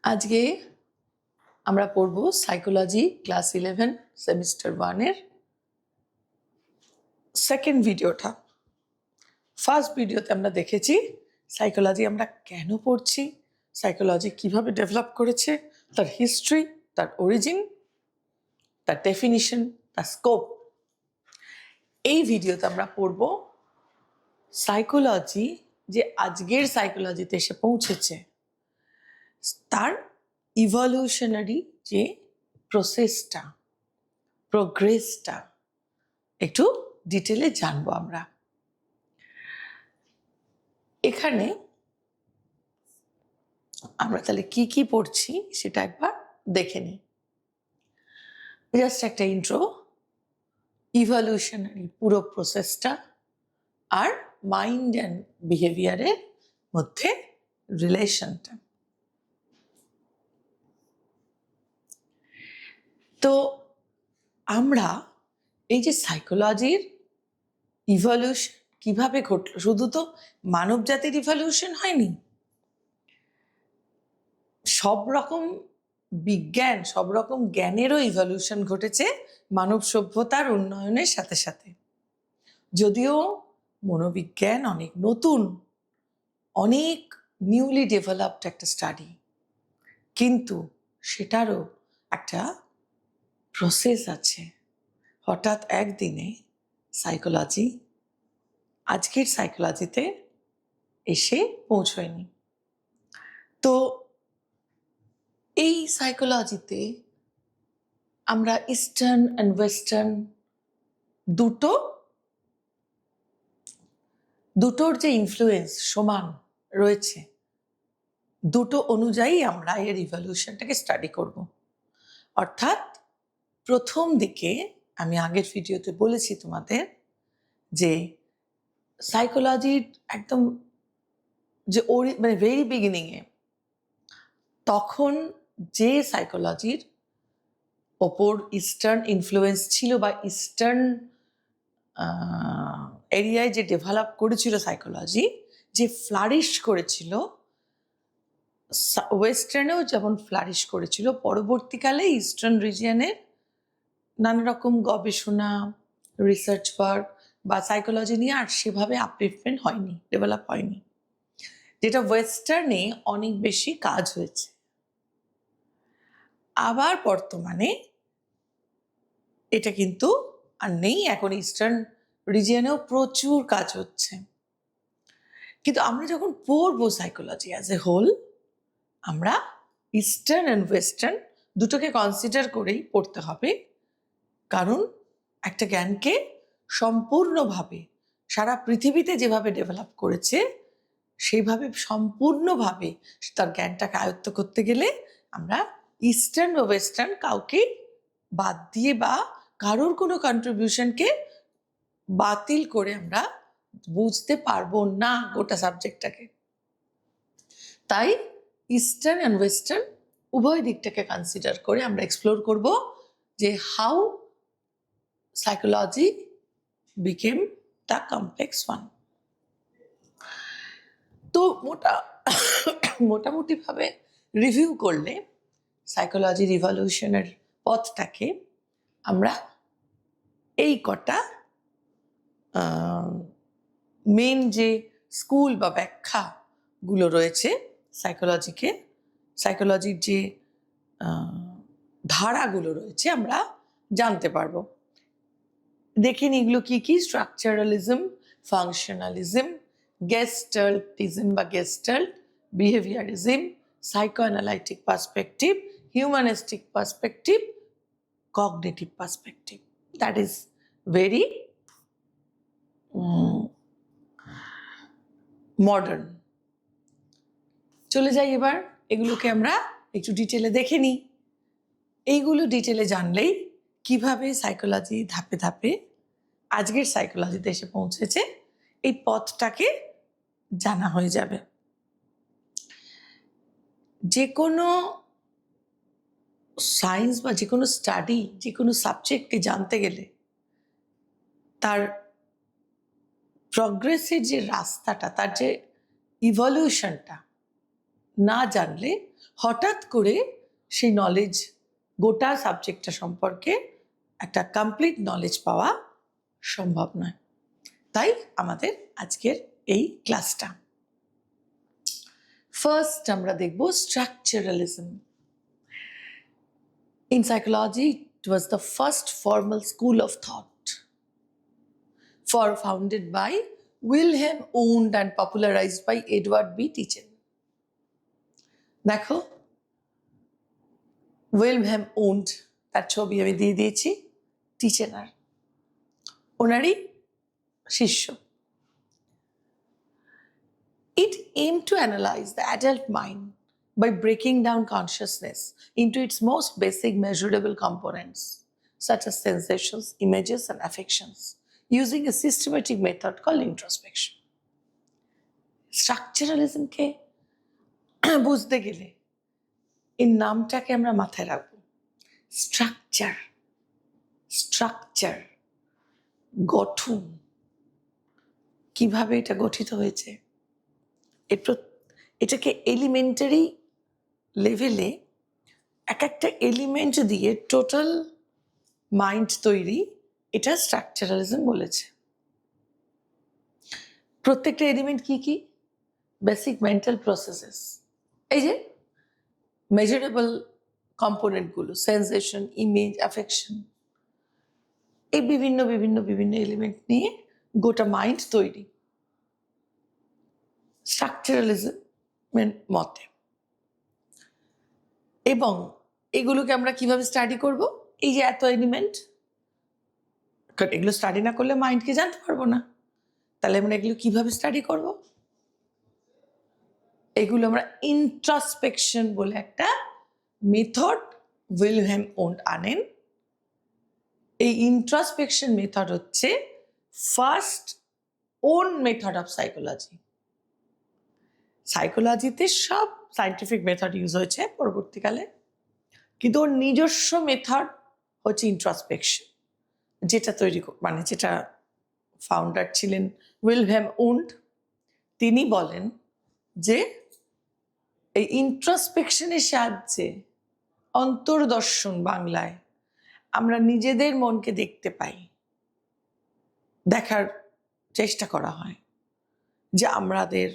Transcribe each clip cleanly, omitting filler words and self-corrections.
আজকে আমরা পড়ব সাইকোলজি ক্লাস 11 সেমিস্টার 1 এর সেকেন্ড ভিডিওটা। ফার্স্ট ভিডিওতে আমরা দেখেছি সাইকোলজি আমরা কেন পড়ছি, সাইকোলজি কিভাবে ডেভেলপ করেছে, তার হিস্ট্রি, তার অরিজিন, তার ডেফিনিশন, তার স্কোপ। এই ভিডিওতে আমরা পড়ব সাইকোলজি যে আজকের সাইকোলজিতে এসে পৌঁছেছে তার ইভলিউশনারি যে প্রসেসটা, প্রোগ্রেসটা একটু ডিটেলে জানবো আমরা। এখানে আমরা তাহলে কি কি পড়ছি সেটা একবার দেখে নিই। জাস্ট একটা ইন্ট্রো, ইভলিউশনারি পুরো প্রসেসটা আর মাইন্ড অ্যান্ড বিহেভিয়ারের মধ্যে রিলেশনটা। তো আমরা এই যে সাইকোলজির ইভলিউশন কিভাবে ঘটলো, শুধু তো মানব জাতির ইভলিউশন হয়নি, সব রকম বিজ্ঞান, সব রকম জ্ঞানেরও ইভলিউশন ঘটেছে মানব সভ্যতার উন্নয়নের সাথে সাথে। যদিও মনোবিজ্ঞান অনেক নতুন, অনেক নিউলি ডেভেলপড একটা স্টাডি, কিন্তু সেটারও একটা প্রসেস আছে। হঠাৎ একদিনে সাইকোলজি আজকের সাইকোলজিতে এসে পৌঁছয়নি। তো এই সাইকোলজিতে আমরা ইস্টার্ন অ্যান্ড ওয়েস্টার্ন দুটোর যে ইনফ্লুয়েন্স সমান রয়েছে, দুটো অনুযায়ী আমরা এর ইভলিউশনটাকে স্টাডি করব। অর্থাৎ প্রথম দিকে আমি আগের ভিডিওতে বলেছি তোমাদের যে সাইকোলজির একদম যে মানে ভেরি বিগিনিংয়ে তখন যে সাইকোলজির ওপর ইস্টার্ন ইনফ্লুয়েন্স ছিল বা ইস্টার্ন এরিয়ায় যে ডেভেলপ করেছিল সাইকোলজি, যে ফ্লারিশ করেছিল, ওয়েস্টার্নেও যেমন ফ্লারিশ করেছিল, পরবর্তীকালে ইস্টার্ন রিজিয়নের নানা রকম গবেষণা, রিসার্চ ওয়ার্ক বা সাইকোলজি নিয়ে আর সেভাবে আপলিফমেন্ট হয়নি, ডেভেলপ হয়নি, যেটা ওয়েস্টার্নে অনেক বেশি কাজ হয়েছে। আবার বর্তমানে এটা কিন্তু আর নেই, এখন ইস্টার্ন রিজিয়নেও প্রচুর কাজ হচ্ছে। কিন্তু আমরা যখন পড়বো সাইকোলজি অ্যাজ এ হোল, আমরা ইস্টার্ন অ্যান্ড ওয়েস্টার্ন দুটোকে কনসিডার করেই পড়তে হবে, কারণ একটা জ্ঞানকে সম্পূর্ণভাবে সারা পৃথিবীতে যেভাবে ডেভেলপ করেছে সেইভাবে সম্পূর্ণভাবে তার জ্ঞানটাকে আয়ত্ত করতে গেলে আমরা ইস্টার্ন বা ওয়েস্টার্ন কাউকে বাদ দিয়ে বা কারোর কোনো কন্ট্রিবিউশনকে বাতিল করে আমরা বুঝতে পারবো না গোটা সাবজেক্টটাকে। তাই ইস্টার্ন অ্যান্ড ওয়েস্টার্ন উভয় দিকটাকে কনসিডার করে আমরা এক্সপ্লোর করব যে how psychology became the complex one. তো মোটামুটিভাবে রিভিউ করলে সাইকোলজির ইভলিউশনের পথটাকে আমরা এই কটা মেন যে স্কুল বা ব্যাখ্যাগুলো রয়েছে সাইকোলজিকে, সাইকোলজির যে ধারাগুলো রয়েছে আমরা জানতে পারবো। দেখেন এগুলো কি কি: স্ট্রাকচারালিজম, ফাংশনালিজম, গেস্টাল্টিজম বা gestalt, behaviourism, psychoanalytic perspective, humanistic perspective, cognitive perspective. That is very modern. চলে যাই এবার, এগুলোকে আমরা একটু ডিটেলে দেখে নিই। এইগুলো ডিটেলে জানলেই কিভাবে সাইকোলজি ধাপে ধাপে আজকের সাইকোলজিতে এসে পৌঁছেছে এই পথটাকে জানা হয়ে যাবে। যে কোনো সায়েন্স বা যে কোনো স্টাডি, যে কোনো সাবজেক্টকে জানতে গেলে তার প্রগ্রেসের যে রাস্তাটা, তার যে ইভলিউশনটা, না জানলে হঠাৎ করে সেই নলেজ, গোটা সাবজেক্টটা সম্পর্কে একটা কমপ্লিট নলেজ পাওয়া সম্ভব নয়। তাই আমাদের আজকের এই ক্লাসটা। ফার্স্ট আমরা দেখব structuralism. In psychology, it was the first formal school of thought, founded by Wilhelm Wundt and popularized by Edward B. Teach. দেখো, উইলহেম উন্ড, তার ছবি আমি দিয়ে দিয়েছি, টিচেনার, ওনারই শিষ্য। It aimed to analyze the adult mind by breaking down consciousness into its most basic measurable components, such as sensations, images, and affections, using a systematic method called introspection. Structuralism কে বুঝতে গেলে এই নামটাকে আমরা মাথায় রাখবো। স্ট্রাকচার, স্ট্রাকচার, গঠন, কিভাবে এটা গঠিত হয়েছে, এটাকে এলিমেন্টারি লেভেলে এক একটা এলিমেন্ট দিয়ে টোটাল মাইন্ড তৈরি, এটা স্ট্রাকচারালিজম বলেছে। প্রত্যেকটা এলিমেন্ট কি কি? বেসিক মেন্টাল প্রসেসেস, এই যে মেজারেবল কম্পোনেন্টগুলো, সেন্সেশন, ইমেজ, অ্যাফেকশন, এই বিভিন্ন বিভিন্ন বিভিন্ন এলিমেন্ট নিয়ে গোটা মাইন্ড তৈরি স্ট্রাকচারালিজমের মতে। এবং এগুলোকে আমরা কিভাবে স্টাডি করব? এই যে এত এলিমেন্ট, এগুলো স্টাডি না করলে মাইন্ডকে জানতে পারবো না। তাহলে আমরা এগুলো কিভাবে স্টাডি করব? এগুলো আমরা ইন্ট্রোস্পেকশন বলে একটা মেথড উইলহেম উন্ড আনেন। এই ইন্ট্রোস্পেকশন মেথড হচ্ছে first own method of psychology. সাইকোলজিতে সব সায়েন্টিফিক মেথড ইউজ হয়েছে পরবর্তীকালে, কিন্তু ওর নিজস্ব মেথড হচ্ছে ইন্ট্রোস্পেকশন, যেটা যেটা ফাউন্ডার ছিলেন উইলহেম উন্ড। তিনি বলেন যে এই ইন্ট্রোস্পেকশনের সাহায্যে, অন্তর্দর্শন বাংলায়, আমরা নিজেদের মনকে দেখতে পাই, দেখার চেষ্টা করা হয় যে আমাদের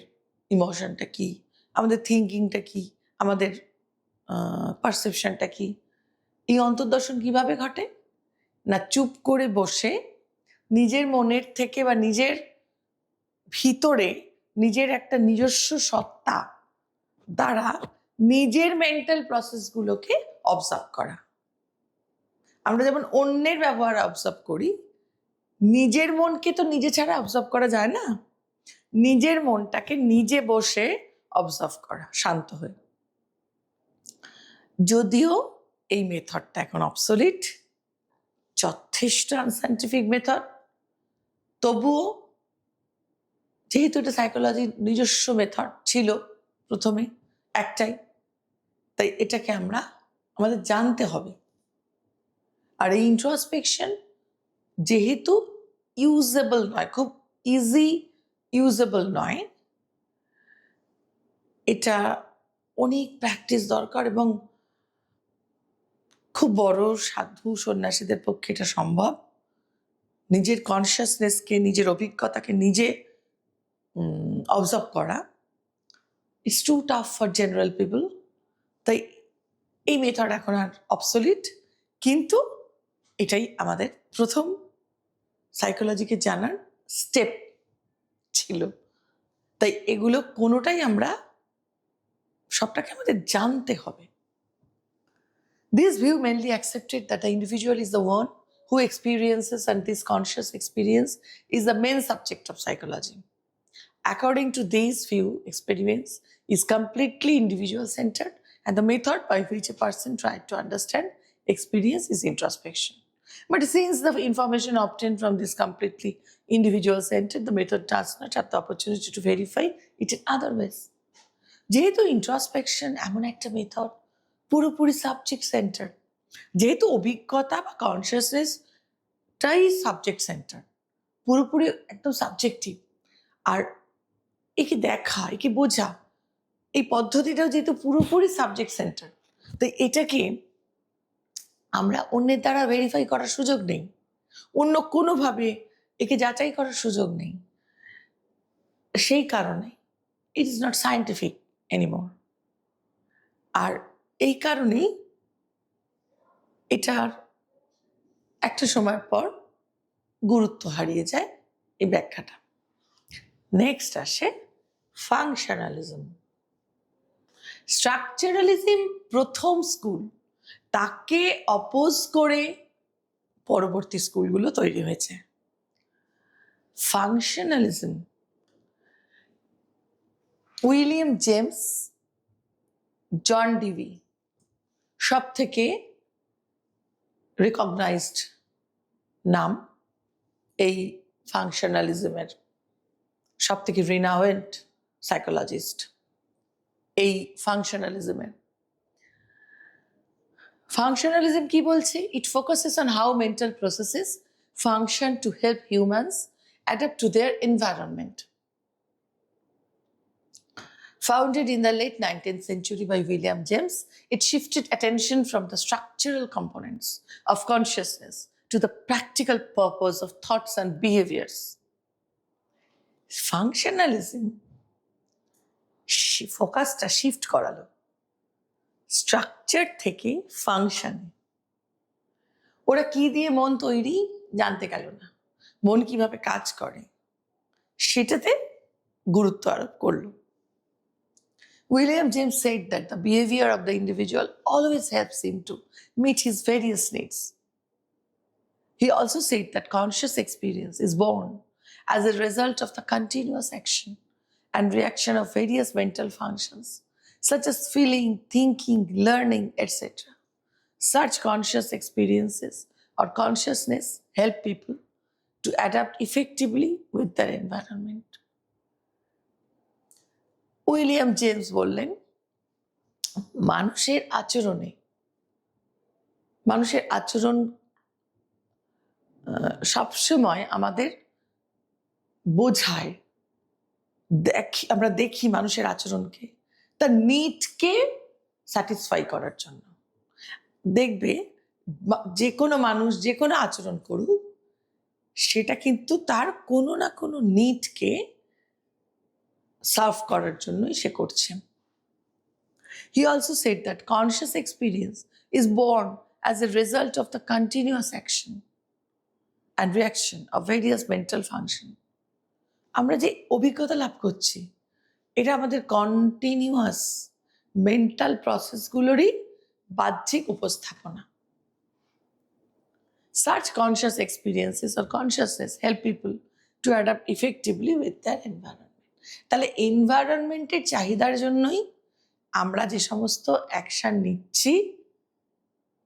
ইমোশনটা কি, আমাদের থিঙ্কিংটা কি, আমাদের পারসেপশনটা কি। এই অন্তর্দর্শন কিভাবে ঘটে? না চুপ করে বসে নিজের মনের থেকে বা নিজের ভিতরে নিজের একটা নিজস্ব সত্তা দ্বারা নিজের মেন্টাল প্রসেসগুলোকে অবজার্ভ করা। আমরা যেমন অন্যের ব্যবহার অবজার্ভ করি, নিজের মনকে তো নিজে ছাড়া অবজার্ভ করা যায় না। নিজের মনটাকে নিজে বসে অবজার্ভ করা শান্ত হয়ে। যদিও এই মেথডটা এখন অবসলিট, যথেষ্ট আনসাইন্টিফিক মেথড, তবুও যেহেতু এটা সাইকোলজির নিজস্ব মেথড ছিল প্রথমে একটাই, তাই এটাকে আমাদের জানতে হবে। আর এই ইন্ট্রোস্পেকশন যেহেতু ইউজেবল নয়, খুব ইজি ইউজেবল নয়, এটা অনেক প্র্যাকটিস দরকার এবং খুব বড় সাধু সন্ন্যাসীদের পক্ষে এটা সম্ভব। নিজের কনসিয়াসনেসকে, নিজের অভিজ্ঞতাকে নিজে অবজার্ভ করা it's too tough for general people. তাই এই মেথড এখন আর অবসলিট, কিন্তু এটাই আমাদের প্রথম সাইকোলজিকে জানার স্টেপ ছিল। তাই এগুলো কোনোটাই সবটাকে আমাদের জানতে হবে। This view mainly accepted that the individual is the one who experiences, and this conscious experience is the main subject of psychology. According to this view, experience is completely individual-centered, and the method by which a person tried to understand experience is introspection. But since the information obtained from this completely individual-centered, the method does not have the opportunity to verify it in other ways. যেহেতু introspection এমন একটা method পুরোপুরি subject centre, যেহেতু অভিজ্ঞতা বা কনসিয়াসনেসটাই subject centre, পুরোপুরি একদম subjective, আর একে দেখা, একে বোঝা, এই পদ্ধতিটাও যেহেতু পুরোপুরি সাবজেক্ট সেন্টার, তাই এটাকে আমরা অন্যের দ্বারা ভেরিফাই করার সুযোগ নেই, অন্য কোনোভাবে একে যাচাই করার সুযোগ নেই। সেই কারণে it is not scientific anymore. আর এই কারণেই এটার একটা সময় পর গুরুত্ব হারিয়ে যায় এই ব্যাখ্যাটা। নেক্সট আসে ফাংশনালিজম। স্ট্রাকচারালিজম প্রথম স্কুল, তাকে অপোজ করে পরবর্তী স্কুলগুলো তৈরি হয়েছে। ফাংশনালিজম উইলিয়াম জেমস, জন ডিভি সব থেকে রিকগনাইজড নাম এই ফাংশনালিজমের, সব থেকে রিনাউন্ড সাইকোলজিস্ট এই ফাংশনালিজমের। ফাংশনালিজম কি বলছে? It focuses on how mental processes function to help humans adapt to their environment. Founded in the late 19th century by William James, it shifted attention from the structural components of consciousness to the practical purpose of thoughts and behaviors. Functionalism ফোকাসটা shift করালো structure থেকে ফাংশনে। ওরা কি দিয়ে মন তৈরি জানতে গেল না, মন কিভাবে কাজ করে সেটাতে গুরুত্ব আরোপ করলো। William James said that the behavior of the individual always helps him to meet his various needs. He also said that conscious experience is born as a result of the continuous action and reaction of various mental functions, such as feeling, thinking, learning, etc. Such conscious experiences or consciousness help people to adapt effectively with their environment. William James বললেন, মানুষের আচরণ সবসময় আমাদের বোঝায়, আমরা দেখি মানুষের আচরণকে তার নিডকে স্যাটিসফাই করার জন্য। দেখবে যে কোনো মানুষ যে কোনো আচরণ করুক, সেটা কিন্তু তার কোনো না কোনো নিডকে সার্ভ করার জন্যই সে করছে। He also said that conscious experience is born as a result of the continuous action and reaction of various mental function. আমরা যে অভিজ্ঞতা লাভ করছি, এটা আমাদের কন্টিনিউয়াস মেন্টাল প্রসেসগুলোরই বাহ্যিক উপস্থাপনা। Such conscious experiences or consciousness help people to adapt effectively with their environment. তাহলে এনভায়রনমেন্টের চাহিদার জন্যই আমরা যে সমস্ত অ্যাকশন নিচ্ছি,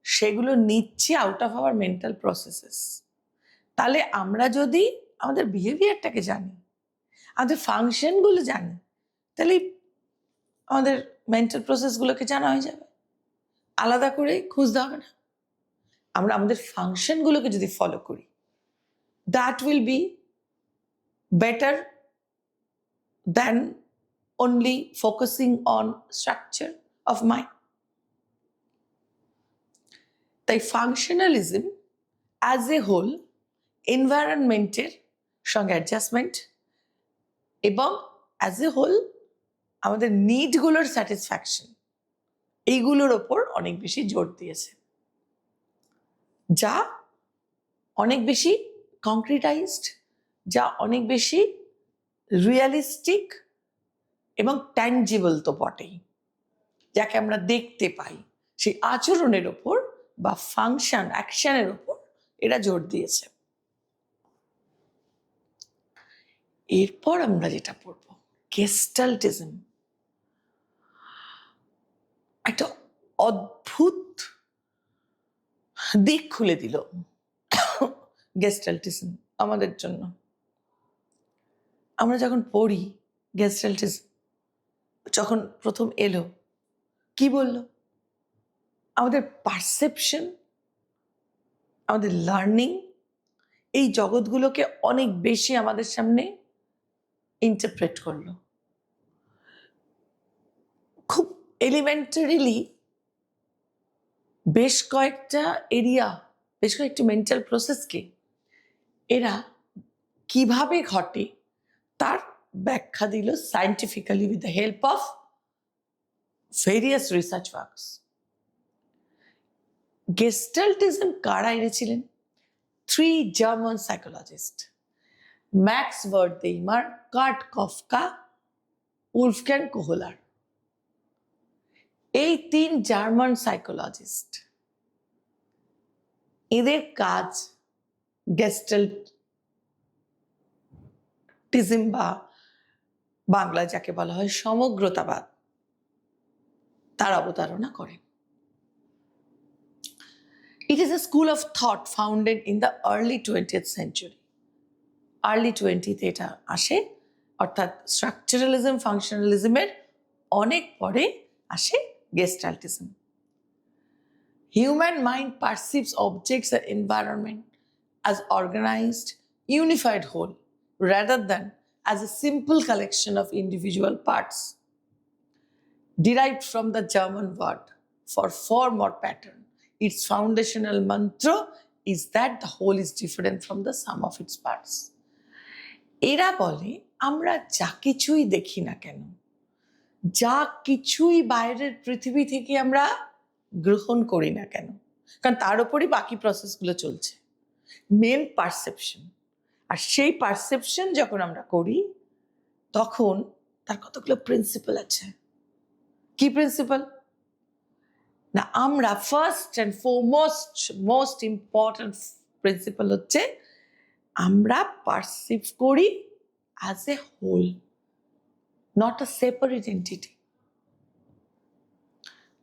সেগুলো নিচ্ছি out of our mental processes. তাহলে আমরা যদি আমাদের বিহেভিয়ারটাকে জানি, আমাদের ফাংশনগুলো জানি, তাহলে আমাদের মেন্টাল প্রসেসগুলোকে জানা হয়ে যাবে, আলাদা করে খুঁজতে হবে না। আমরা আমাদের ফাংশনগুলোকে যদি ফলো করি, that will be better than only focusing on structure of mind. তাই ফাংশনালিজম অ্যাজ এ হোল এনভায়রনমেন্টের সঙ্গে অ্যাডজাস্টমেন্ট এবং অ্যাজ এ হোল আমাদের নিডগুলোর স্যাটিসফ্যাকশন, এইগুলোর ওপর অনেক বেশি জোর দিয়েছে, যা অনেক বেশি কংক্রিটাইজড, যা অনেক বেশি রিয়ালিস্টিক এবং ট্যাঞ্জিবল তো বটেই, যাকে আমরা দেখতে পাই, সেই আচরণের ওপর বা ফাংশন অ্যাকশনের ওপর এরা জোর দিয়েছে। এরপর আমরা যেটা পড়ব, গেস্টাল্টিজম। একটা অদ্ভুত দিক খুলে দিল গেস্টাল্টিজম আমাদের জন্য। আমরা যখন পড়ি গেস্টাল্টিজম, যখন প্রথম এলো, কি বলল? আমাদের পারসেপশন, আমাদের লার্নিং, এই জগৎগুলোকে অনেক বেশি আমাদের সামনে ইন্টারপ্রেট করলো। খুব এলিমেন্টারিলি বেশ কয়েকটা এরিয়া, বেশ কয়েকটি মেন্টাল প্রসেসকে এরা কিভাবে ঘটে তার ব্যাখ্যা দিল scientifically with the help of various research works. Gestaltism কারা এনেছিলেন? 3 German psychologist, Max Wertheimer, Kurt Koffka, Wolfgang Kohler. এই 3 জার্মান সাইকোলজিস্ট, এদের কাজ গেস্টাল্টিজম বা বাংলা যাকে বলা হয় সমগ্রতাবাদ, তার অবতারণা করেন। It is a school of thought founded in the early 20th century. Early 20th এটা আসে, অর্থাৎ স্ট্রাকচারালিজম ফাংশনালিজমের অনেক পরে আসে গেস্টাল্টিজম। Human mind perceives objects and environment as organized, unified whole, rather than as a simple collection of individual parts. Derived from the German word for form or pattern, its foundational mantra is that the whole is different from the sum of its parts. এরা বলে আমরা যা কিছুই দেখি না কেন, যা কিছুই বাইরের পৃথিবী থেকে আমরা গ্রহণ করি না কেন, কারণ তার উপরই বাকি প্রসেসগুলো চলছে, মেন পারসেপশন। আর সেই পারসেপশন যখন আমরা করি তখন তার কতগুলো প্রিন্সিপাল আছে। কি প্রিন্সিপাল না, আমরা first and foremost most important principle হচ্ছে আমরা পারসিভ করি as a whole, not a separate entity.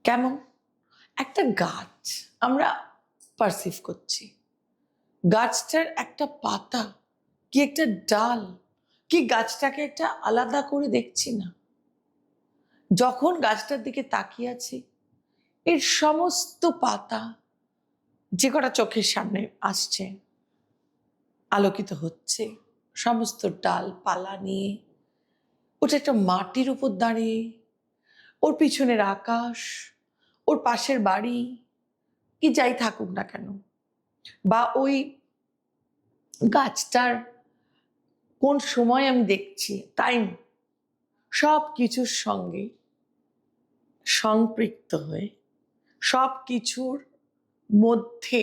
কেমন? একটা গাছ আমরা পারসিভ করছি, গাছটার একটা পাতা কি একটা ডাল কি গাছটাকে একটা আলাদা করে দেখছি না। যখন গাছটার দিকে তাকিয়ে আছি, এর সমস্ত পাতা যে কটা চোখের সামনে আসছে, আলোকিত হচ্ছে, সমস্ত ডাল পালা নিয়ে, ওটা একটা মাটির উপর দাঁড়িয়ে, ওর পিছনের আকাশ, ওর পাশের বাড়ি কি যাই থাকুক না কেন, বা ওই গাছটার কোন সময় আমি দেখছি, টাইম, সব কিছুর সঙ্গে সম্পৃক্ত হয়ে সব কিছুর মধ্যে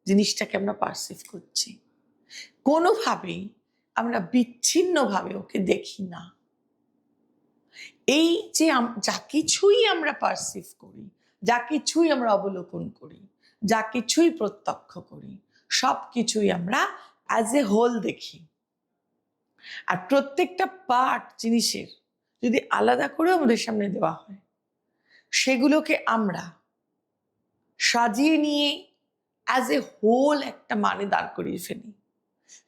জিনিসটাকে আমরা পারসিভ করছি। কোনোভাবেই আমরা বিচ্ছিন্নভাবে ওকে দেখি না। এই যে যা কিছুই আমরা পারসিভ করি, যা কিছুই আমরা অবলোকন করি, যা কিছুই প্রত্যক্ষ করি, সব কিছুই আমরা অ্যাজ এ হোল দেখি। আর প্রত্যেকটা পার্ট জিনিসের যদি আলাদা করে আমাদের সামনে দেওয়া হয়, সেগুলোকে আমরা সাজিয়ে নিয়ে অ্যাজ এ হোল একটা মানে দাঁড় করিয়ে ফেলি।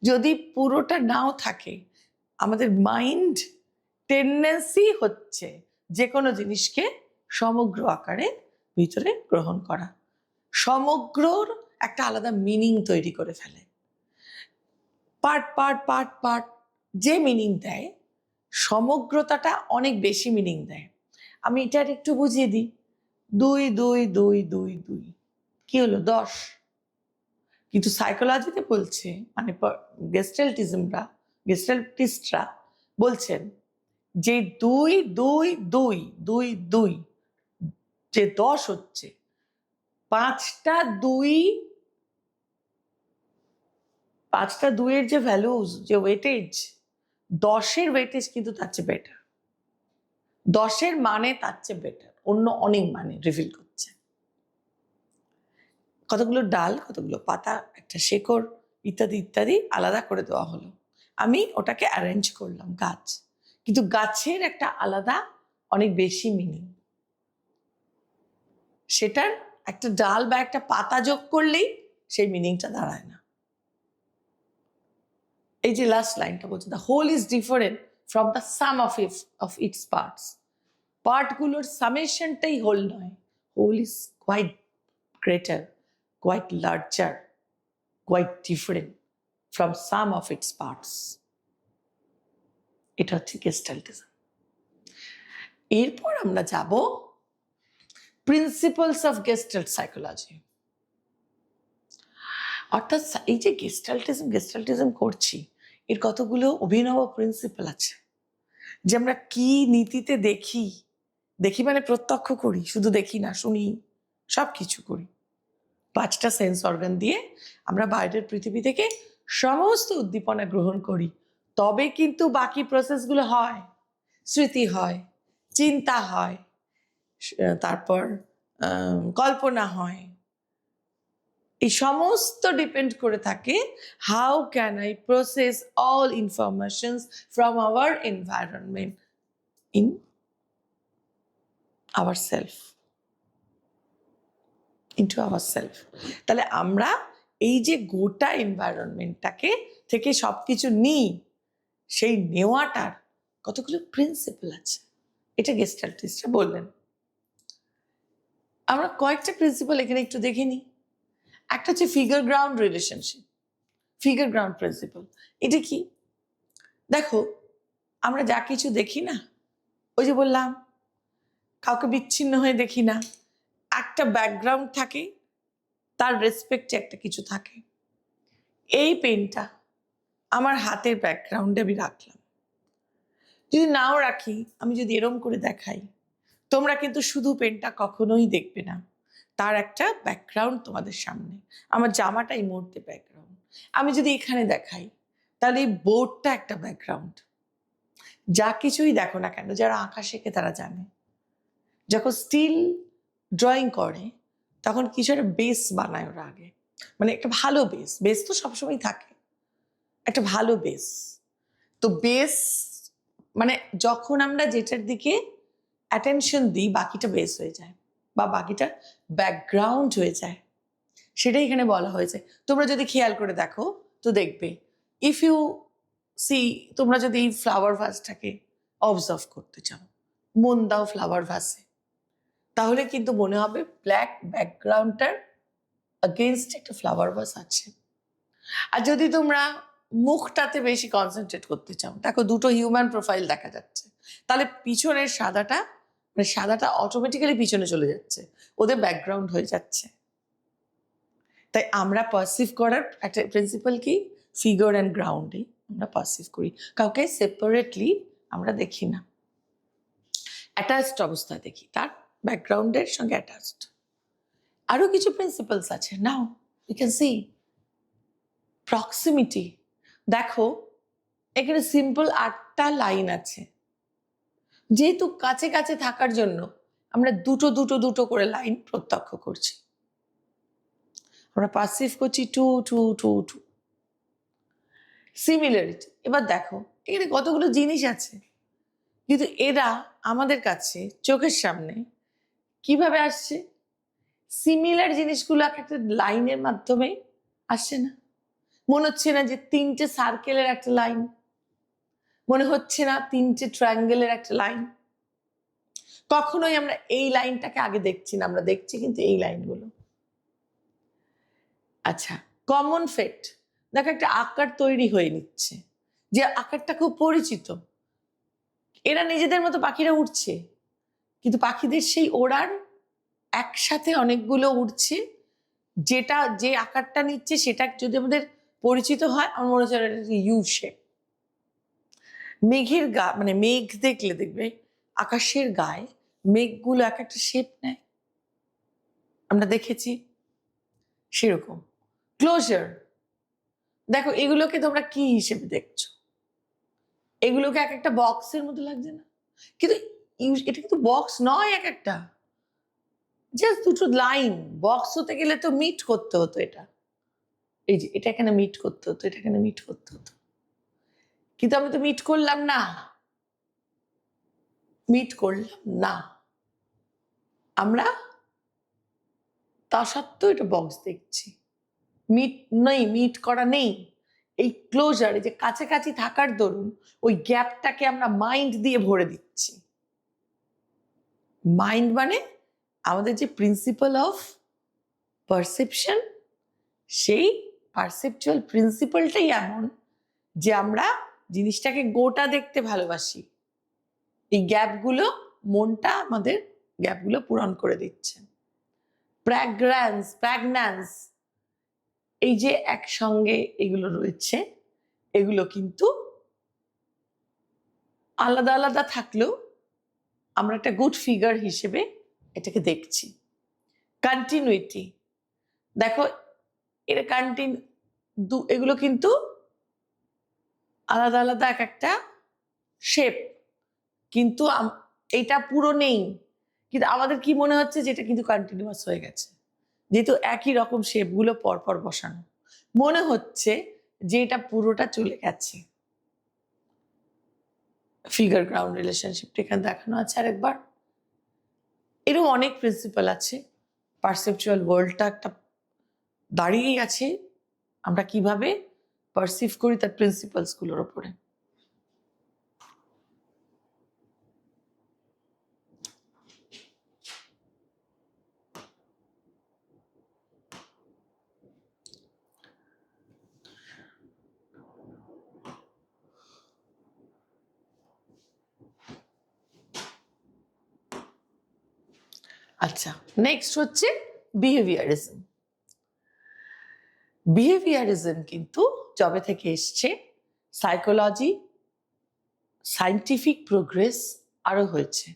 যদি পুরোটা নাও থাকে, আমাদের মাইন্ড টেন্ডেন্সি হচ্ছে যে কোনো জিনিসকে সমগ্র আকারে ভিতরে গ্রহণ করা, সমগ্রর একটা আলাদা মিনিং তৈরি করে ফেলে। পার্ট পার্ট পার্ট পার্ট যে মিনিং দেয়, সমগ্রতাটা অনেক বেশি মিনিং দেয়। আমি এটা একটু বুঝিয়ে দিই। 2 2 2 2 2 কি হলো? 10। কিন্তু সাইকোলজিতে বলছে, মানে গেস্টাল্টিস্টরা বলছেন যে 2 2 2 2 2 যে 10 হচ্ছে, 5টা 2 এর যে ভ্যালুজ, যে ওয়েটেজ, 10-এর ওয়েটেজ কিন্তু তার চেয়ে বেটার, 10-এর মানে তার চেয়ে বেটার, অন্য অনেক মানে রিভিল করছে। কতগুলো ডাল, কতগুলো পাতা, একটা শেকড়, ইত্যাদি ইত্যাদি আলাদা করে দেওয়া হলো। আমি ওটাকে অ্যারেঞ্জ করলাম গাছ, কিন্তু গাছের একটা আলাদা অনেক বেশি মিনিং। সেটার একটা ডাল বা একটা পাতা যোগ করলেই সেই মিনিংটা দাঁড়ায় না। এই যে লাস্ট লাইনটা বলছে, the whole is different from the sum of its parts. পার্টগুলোর সামেশনটাই হোল নয়, whole is quite greater, quite larger, quite different from some of its parts. এটা হচ্ছে গেস্টাল্টিজম। এরপর আমরা যাব প্রিন্সিপালস অফ গেস্টাল্ট সাইকোলজি। অর্থাৎ এই যে গেস্টাল্টিজম করছি, এর কতগুলো অভিনব প্রিন্সিপাল আছে যে আমরা কি নীতিতে দেখি, দেখি মানে প্রত্যক্ষ করি, শুধু দেখি না, শুনি, সব কিছু করি। 5টা সেন্স অর্গান দিয়ে আমরা বাইরের পৃথিবী থেকে সমস্ত উদ্দীপনা গ্রহণ করি, তবে কিন্তু বাকি প্রসেসগুলো হয়। স্মৃতি হয়, চিন্তা হয়, তারপর কল্পনা হয়। এই সমস্ত ডিপেন্ড করে থাকে how can I process all informations from our environment in our self, into our self. তাহলে আমরা এই যে গোটা এনভায়রনমেন্টটাকে থেকে সবকিছু নিই, সেই নেওয়াটার কতগুলো প্রিন্সিপাল আছে, এটা গেস্টাল্টিস্টরা বললেন। আমরা কয়েকটা প্রিন্সিপাল এখানে একটু দেখে নিই। একটা হচ্ছে figure ground relationship, figure ground principal. এটা কি? দেখো, আমরা যা কিছু দেখি না, ওই যে বললাম কাউকে বিচ্ছিন্ন হয়ে দেখি না, একটা ব্যাকগ্রাউন্ড থাকে, তার রেসপেক্টে একটা কিছু থাকে। এই পেনটা আমার হাতের ব্যাকগ্রাউন্ডে আমি রাখলাম, যদি নাও রাখি, আমি যদি এরম করে দেখাই, তোমরা কিন্তু শুধু পেনটা কখনোই দেখবে না, তার একটা ব্যাকগ্রাউন্ড তোমাদের সামনে। আমার জামাটা এই মুহূর্তে ব্যাকগ্রাউন্ড। আমি যদি এখানে দেখাই, তাহলে এই বোর্ডটা একটা ব্যাকগ্রাউন্ড। যা কিছুই দেখো না কেন, যারা আঁকা শেখে তারা জানে, যখন স্টিল ড্রয়িং করে তখন কিছু একটা বেস বানায় ওরা আগে, মানে একটা ভালো বেস। বেস তো সবসময় থাকে, একটা ভালো বেস। তো বেস মানে যখন আমরা যেটার দিকে অ্যাটেনশন দিই, বাকিটা বেস হয়ে যায় বা বাকিটা ব্যাকগ্রাউন্ড হয়ে যায়, সেটাই এখানে বলা হয়েছে। তোমরা যদি খেয়াল করে দেখো তো দেখবে, ইফ ইউ সি, তোমরা যদি এই ফ্লাওয়ার ভাসটাকে অবজার্ভ করতে চাও, মন দাও ফ্লাওয়ার ভাসে, তাহলে কিন্তু মনে হবে ব্ল্যাক ব্যাকগ্রাউন্ডটার আগেনস্ট একটা ফ্লাওয়ার ভাস আছে। আর যদি তোমরা মুখটাতে বেশি কনসেন্ট্রেট করতে চাও, দেখো দুটো হিউম্যান প্রোফাইল দেখা যাচ্ছে, তাহলে পিছনের সাদাটা, মানে সাদাটা অটোমেটিক্যালি পিছনে চলে যাচ্ছে, ওদের ব্যাকগ্রাউন্ড হয়ে যাচ্ছে। তাই আমরা পারসিভ করার একটা প্রিন্সিপাল কি, ফিগার অ্যান্ড গ্রাউন্ডে আমরা পারসিভ করি, কাউকে সেপারেটলি আমরা দেখি না, অ্যাটাচড অবস্থায় দেখি, তার ব্যাকগ্রাউন্ডের সঙ্গে অ্যাটাচড। আরো কিছু প্রিন্সিপালস আছে, now you can see proximity. দেখো এখানে সিম্পল 8টা লাইন আছে, যেহেতু কাছে কাছে থাকার জন্য আমরা দুটো দুটো দুটো করে লাইন প্রত্যক্ষ করছি, আমরা পারসিভ করছি to to to to. Similarity, এবার দেখো এখানে কতগুলো জিনিস আছে, কিন্তু এরা আমাদের কাছে চোখের সামনে কিভাবে আসছে? সিমিলার জিনিসগুলো একটা লাইনের মাধ্যমে আসছে না। মনে হচ্ছে না যে 3টে সার্কেলের একটা লাইন, মনে হচ্ছে না 3টে ট্রায়াঙ্গেলের একটা লাইন। কখনোই আমরা এই লাইনটাকে আগে দেখছি না, আমরা দেখছি কিন্তু এই লাইনগুলো। আচ্ছা, কমন ফেট, দেখো একটা আকার তৈরি হয়ে নিচ্ছে, যে আকারটা খুব পরিচিত। এরা নিজেদের মতো পাখিরা উঠছে, কিন্তু পাখিদের সেই ওড়ার একসাথে অনেকগুলো উঠছে, যেটা যে আকারটা নিচ্ছে সেটা যদি আমাদের পরিচিত হয়, আমার মনে হচ্ছে ইউ শেপ। মেঘের গা, মানে মেঘ দেখলে দেখবে আকাশের গায়ে মেঘগুলো এক একটা শেপ নেয়, আমরা দেখেছি সেরকম। ক্লোজার, দেখো এগুলোকে তোমরা কি হিসেবে দেখছো? এগুলোকে এক একটা বক্সের মতো লাগছে না? কিন্তু এটা কিন্তু বক্স নয়, এক একটা জাস্ট দুটো লাইন। বক্স হতে গেলে তো মিট করতে হতো, এটা এই যে এটা এখানে মিট করতে হতো, এটা এখানে মিট করতে হতো, কিন্তু আমি তো মিট করলাম না, মিট করলাম না আমরা, তা সত্ত্বেও এটা বক্স দেখছি, মিট নেই, মিট করা নেই। এই ক্লোজার, এই যে কাছাকাছি থাকার দরুন ওই গ্যাপটাকে আমরা মাইন্ড দিয়ে ভরে দিচ্ছি। মাইন্ড মানে আমাদের যে প্রিন্সিপাল অফ পারসেপশন, সেই পারসেপচুয়াল প্রিন্সিপালটাই এমন যে আমরা জিনিসটাকে গোটা দেখতে ভালোবাসি, এই গ্যাপগুলো মনটা আমাদের গ্যাপগুলো পূরণ করে দিচ্ছে। প্র্যাগন্যান্স, এই যে একসঙ্গে এগুলো রয়েছে, এগুলো কিন্তু আলাদা আলাদা থাকলেও আমরা একটা গুড ফিগার হিসেবে এটাকে দেখছি। কন্টিনিউটি, দেখো এটা এগুলো কিন্তু আলাদা আলাদা এক একটা শেপ, কিন্তু এটা পুরো নেই, কিন্তু আমাদের কি মনে হচ্ছে যে এটা কিন্তু কন্টিনিউয়াস হয়ে গেছে, যেহেতু একই রকম শেপগুলো পরপর বসানো, মনে হচ্ছে যে এটা পুরোটা চলে গেছে। ফিগার গ্রাউন্ড রিলেশনশিপটা এখানে দেখানো আছে আরেকবার। এরও অনেক প্রিন্সিপাল আছে। পারসেপচুয়াল ওয়ার্ল্ডটা একটা দাঁড়িয়েই আছে আমরা কিভাবে পারসিভ করি তার প্রিন্সিপালসগুলোর ওপরে। আচ্ছা, নেক্সট হচ্ছে বিহেভিয়ারিজম। বিহেভিয়ারিজম কিন্তু যবে থেকে এসছে, সাইকোলজি, সায়েন্টিফিক প্রোগ্রেস আরো হয়েছে।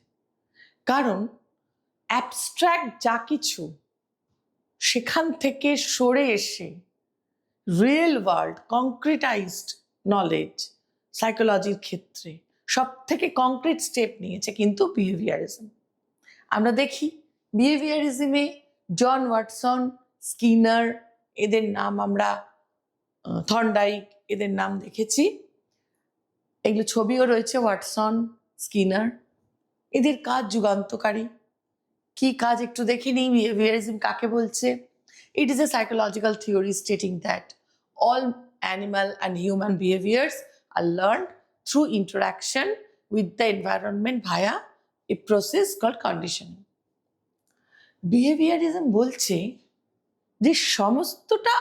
কারণ অ্যাবস্ট্রাক্ট যা কিছু, সেখান থেকে সরে এসে রিয়েল ওয়ার্ল্ড কংক্রিটাইজড নলেজ সাইকোলজির ক্ষেত্রে সব থেকে কংক্রিট স্টেপ নিয়েছে কিন্তু বিহেভিয়ারিজম। আমরা দেখি বিহেভিয়ারিজমে জন ওয়াটসন, স্কিনার, এদের নাম আমরা, থর্নডাইক, এদের নাম দেখেছি। এগুলো ছবিও রয়েছে, ওয়াটসন, স্কিনার, এদের কাজ যুগান্তকারী। কি কাজ একটু দেখে নিই, বিহেভিয়ারিজম কাকে বলছে। It is a psychological theory stating that all animal and human behaviors are learned through interaction with the environment via a process called conditioning. Behaviourism বলছে যে সমস্তটা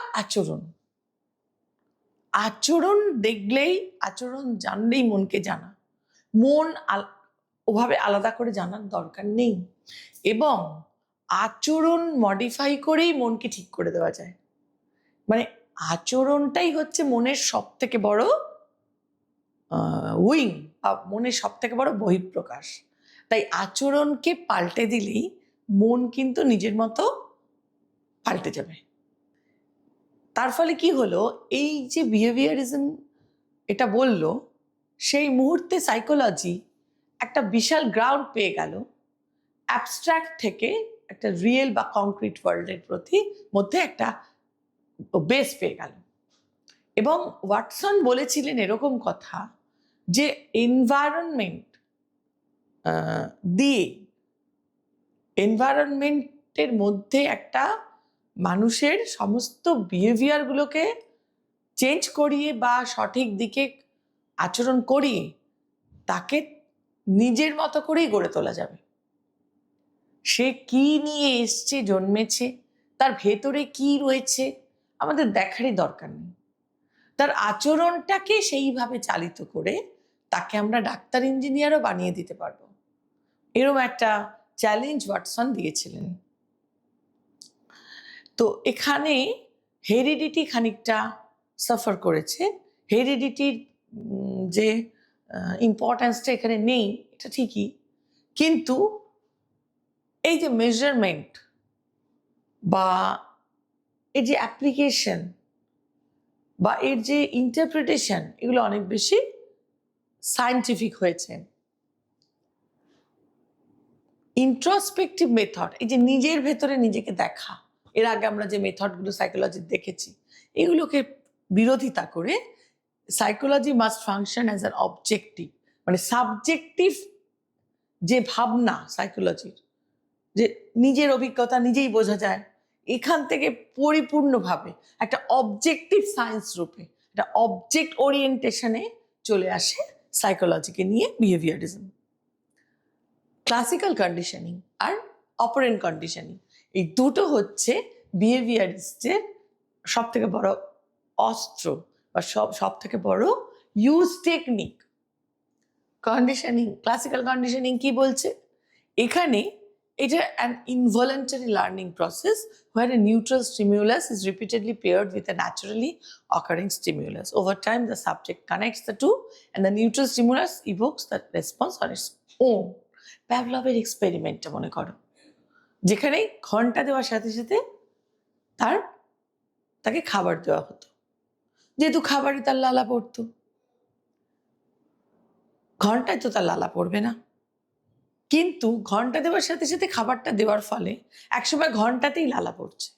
আচরণ দেখলেই, আচরণ জানলেই মনকে জানা, মন ওভাবে আলাদা করে জানার দরকার নেই, এবং আচরণ মডিফাই করেই মনকে ঠিক করে দেওয়া যায়। মানে আচরণটাই হচ্ছে মনের সব থেকে বড় উইং, বা মনের সব থেকে বড় বহিঃপ্রকাশ। তাই আচরণকে পাল্টে দিলেই মন কিন্তু নিজের মতো পাল্টে যাবে। তার ফলে কি হলো, এই যে বিহেভিয়ারিজম এটা বলল, সেই মুহূর্তে সাইকোলজি একটা বিশাল গ্রাউন্ড পেয়ে গেল, অ্যাবস্ট্রাক্ট থেকে একটা রিয়েল বা কংক্রিট ওয়ার্ল্ডের মধ্যে একটা বেস পেয়ে গেল। এবং ওয়াটসন বলেছিলেন এরকম কথা যে এনভায়রনমেন্ট দিয়ে, এনভায়রনমেন্টের মধ্যে একটা মানুষের সমস্ত বিহেভিয়ারগুলোকে চেঞ্জ করিয়ে বা সঠিক দিকে আচরণ করিয়ে তাকে নিজের মতো করেই গড়ে তোলা যাবে। সে কি নিয়ে এসছে, জন্মেছে, তার ভেতরে কি রয়েছে আমাদের দেখারই দরকার নেই। তার আচরণটাকে সেইভাবে চালিত করে তাকে আমরা ডাক্তার, ইঞ্জিনিয়ারও বানিয়ে দিতে পারবো। এরকম একটা চ্যালেঞ্জ ওয়াটসন দিয়েছিলেন। তো এখানে হেরিডিটি খানিকটা সাফার করেছে। হেরিডিটির যে ইম্পর্ট্যান্সটা এখানে নেই এটা ঠিকই, কিন্তু এই যে মেজারমেন্ট বা এর যে অ্যাপ্লিকেশন বা এর যে ইন্টারপ্রিটেশন, এগুলো অনেক বেশি সায়েন্টিফিক হয়েছে। ইন্ট্রোস্পেক্টিভ মেথড, এই যে নিজের ভেতরে নিজেকে দেখা, এর আগে আমরা যে মেথডগুলো সাইকোলজির দেখেছি, এগুলোকে বিরোধিতা করে psychology must function as an objective, মানে সাবজেক্টিভ যে ভাবনা সাইকোলজির, যে নিজের অভিজ্ঞতা নিজেই বোঝা যায়, এখান থেকে পরিপূর্ণভাবে একটা অবজেক্টিভ সায়েন্স রূপে, একটা অবজেক্ট ওরিয়েন্টেশনে চলে আসে সাইকোলজিকে নিয়ে বিহেভিয়ারিজম। ক্লাসিক্যাল কন্ডিশনিং আর অপারেন্ট কন্ডিশনিং, এই দুটো হচ্ছে বিহেভিয়ারিস্টের সব থেকে বড় অস্ত্র বা সব থেকে বড় use technique. Conditioning, classical conditioning কি বলছে, এখানে এটা an involuntary learning process where a neutral stimulus is repeatedly paired with a naturally occurring stimulus. Over time, the subject connects the two and the neutral stimulus evokes the response on its own. প্যাভলভের এক্সপেরিমেন্টটা মনে করো, যেখানে ঘন্টা দেওয়ার সাথে সাথে তাকে খাবার দেওয়া হতো, যেহেতু খাবারে তার লালা পড়তো, ঘন্টায় তো তার লালা পড়বে না। কিন্তু ঘন্টা দেওয়ার সাথে সাথে খাবারটা দেওয়ার ফলে একসময় ঘন্টাতেই লালা পড়ছে।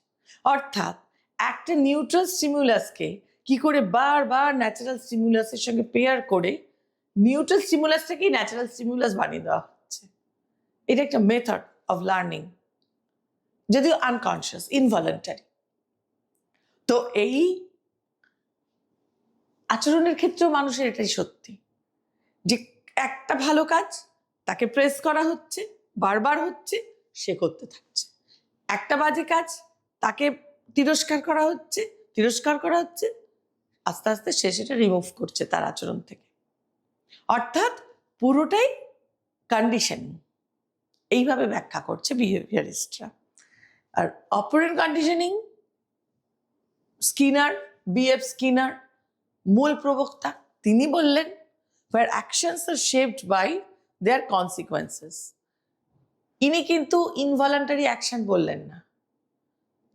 অর্থাৎ একটা নিউট্রাল স্টিমুলাসকে কি করে বারবার ন্যাচারাল স্টিমুলাসের সঙ্গে পেয়ার করে নিউট্রাল স্টিমুলাসটাকেই ন্যাচারাল স্টিমুলাস বানিয়ে দেওয়া হচ্ছে। এটা একটা মেথড অফ লার্নিং, যদিও আনকনসিয়াস, ইনভলেন্টারি। তো এই আচরণের ক্ষেত্রেও মানুষের এটাই সত্যি, যে একটা ভালো কাজ তাকে প্রেস করা হচ্ছে, বারবার হচ্ছে, সে করতে থাকছে। একটা বাজে কাজ তাকে তিরস্কার করা হচ্ছে, আস্তে আস্তে সে সেটা রিমুভ করছে তার আচরণ থেকে। অর্থাৎ পুরোটাই কন্ডিশনিং, এইভাবে ব্যাখ্যা করছে বিহেভিয়ারিস্টরা। আর operant conditioning, Skinner, BF Skinner, মূল প্রবক্তা, তিনি বললেন where actions are shaped by their consequences. ইনি কিন্তু ইনভলান্টারি অ্যাকশন বললেন না,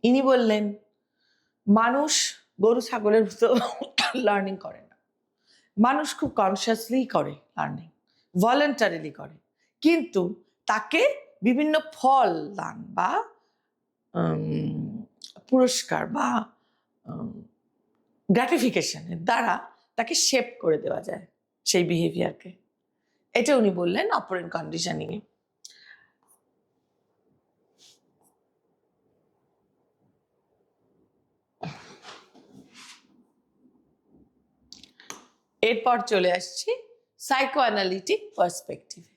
ইনি বললেন মানুষ গরু ছাগলের মতো লার্নিং করে না, মানুষ খুব কনসিয়াসলি করে লার্নিং, ভলেন্টারিলি করে, কিন্তু তাকে বিভিন্ন ফল দান বা পুরস্কার বা গ্র্যাটিফিকেশনের দ্বারা তাকে শেপ করে দেওয়া যায় সেই বিহেভিয়ারকে। এটা উনি বললেন অপারেন্ট কন্ডিশনিংয়ে। এরপর চলে আসছি সাইকো অ্যানালিটিক পার্সপেক্টিভে।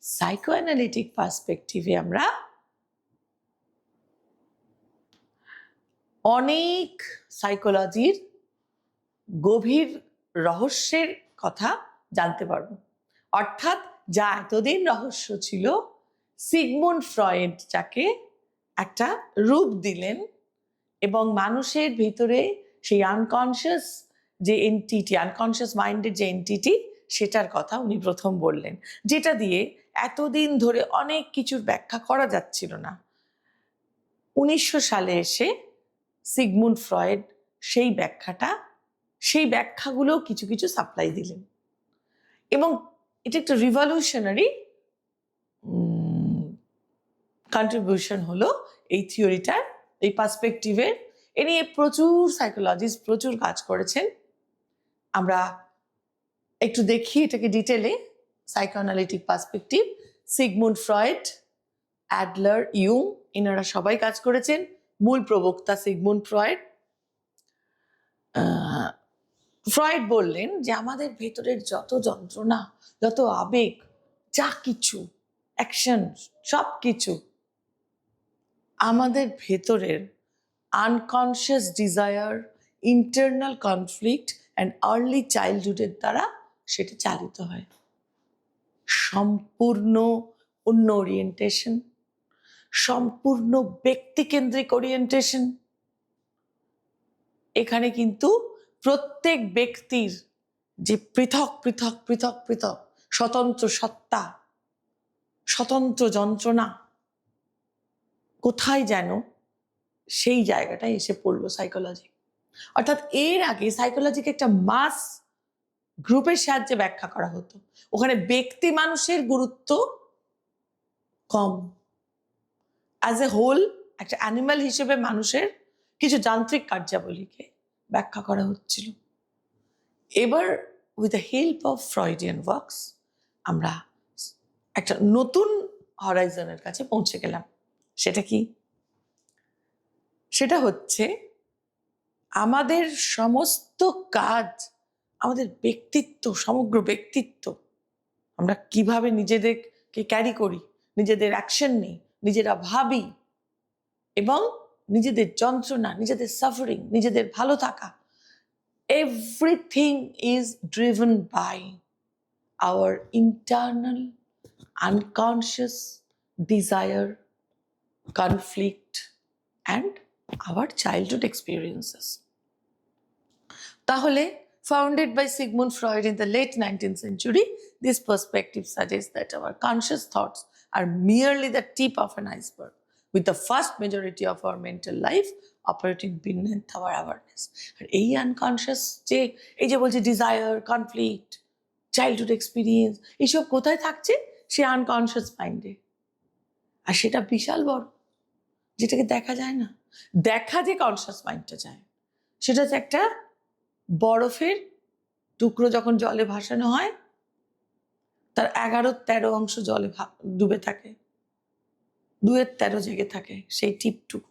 সাইকো অ্যানালিটিক পার্সপেক্টিভে আমরা অনেক সাইকোলজির গভীর রহস্যের কথা জানতে পারবো। অর্থাৎ যা এতদিন রহস্য ছিল, সিগমুন্ড ফ্রয়েড যাকে একটা রূপ দিলেন এবং মানুষের ভিতরে সেই আনকনশিয়াস যে এন্টিটি, আনকনশিয়াস মাইন্ডের যে এন্টিটি, সেটার কথা উনি প্রথম বললেন, যেটা দিয়ে এতদিন ধরে অনেক কিছুর ব্যাখ্যা করা যাচ্ছিল না। 1900 সালে এসে সিগমুন্ড ফ্রয়েড সেই ব্যাখ্যাগুলো কিছু কিছু সাপ্লাই দিলেন, এবং এটা একটা রিভলিউশনারি কন্ট্রিবিউশন হলো এই থিওরিটার, এই পার্সপেক্টিভের। এ নিয়ে প্রচুর সাইকোলজিস্ট প্রচুর কাজ করেছেন। আমরা একটু দেখি এটাকে ডিটেলে। Psychoanalytic perspective, Sigmund Freud, Adler, Ewing, এনারা সবাই কাজ করেছেন। মূল প্রবক্তা সিগমুন্ড ফ্রয়েড। ফ্রয়েড বললেন যে আমাদের ভেতরের যত যন্ত্রণা, যত আবেগ, যা কিছু অ্যাকশন, সব কিছু আমাদের ভেতরের unconscious desire, internal conflict and early চাইল্ডহুডের দ্বারা সেটা চালিত হয়। সম্পূর্ণ অন্য ওরিয়েন্টেশন, সম্পূর্ণ ব্যক্তিকেন্দ্রিক ওরিয়েন্টেশন। এখানে কিন্তু প্রত্যেক ব্যক্তির যে পৃথক পৃথক পৃথক পৃথক স্বতন্ত্র সত্তা, স্বতন্ত্র যন্ত্রণা, কোথায় যেন সেই জায়গাটায় এসে পড়লো সাইকোলজি। অর্থাৎ এর আগে সাইকোলজিকে একটা মাস গ্রুপের সাহায্যে ব্যাখ্যা করা হতো, ওখানে ব্যক্তি মানুষের গুরুত্ব কম। অ্যাজ এ হোল একটা অ্যানিমাল হিসেবে মানুষের কিছু যান্ত্রিক কার্যাবলীকে ব্যাখ্যা করা হচ্ছিল। এবার with the help of Freudian works আমরা একটা নতুন হরাইজনের কাছে পৌঁছে গেলাম। সেটা কি? সেটা হচ্ছে আমাদের সমস্ত কাজ, আমাদের ব্যক্তিত্ব, সমগ্র ব্যক্তিত্ব, আমরা কিভাবে নিজেদেরকে ক্যারি করি, নিজেদের অ্যাকশন নিই, নিজেরা ভাবি, এবং নিজেদের যন্ত্রণা, নিজেদের সাফারিং, নিজেদের ভালো থাকা, everything is driven by our internal unconscious desire, conflict, and our childhood experiences. তাহলে, founded by Sigmund Freud in the late 19th century, this perspective suggests that our conscious thoughts are merely the tip of an iceberg, with the vast majority of our mental life operating beneath our awareness. আর এই unconscious এই যে বলছে desire, conflict, childhood experience, এইসব কোথায় থাকছে? সে unconscious মাইন্ডে। আর সেটা বিশাল বড়, যেটাকে দেখা যায় না। দেখা যে কনসিয়াস মাইন্ডটা যায়, সেটা হচ্ছে একটা বরফের টুকরো যখন জলে ভাসানো হয়, তার 11-13 অংশ জলে ডুবে থাকে, 2-13 জেগে থাকে, সেই টিপটুকু,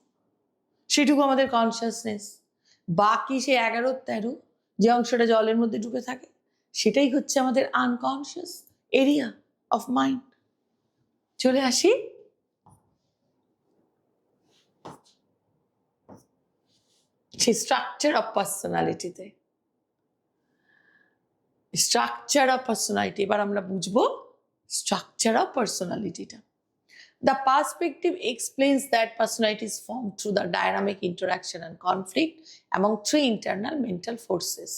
সেটুকু আমাদের কনসিয়াসনেস। বাকি সেই 11-13 যে অংশটা জলের মধ্যে ডুবে থাকে, সেটাই হচ্ছে আমাদের আনকনসিয়াস এরিয়া অফ মাইন্ড। চলে আসি সেই স্ট্রাকচার অফ পার্সোনালিটিতে। স্ট্রাকচার অফ পার্সোনালিটি, এবার আমরা বুঝবো স্ট্রাকচার অফ পার্সোনালিটিটা। The perspective explains that personality is formed through the dynamic interaction and conflict among three internal mental forces.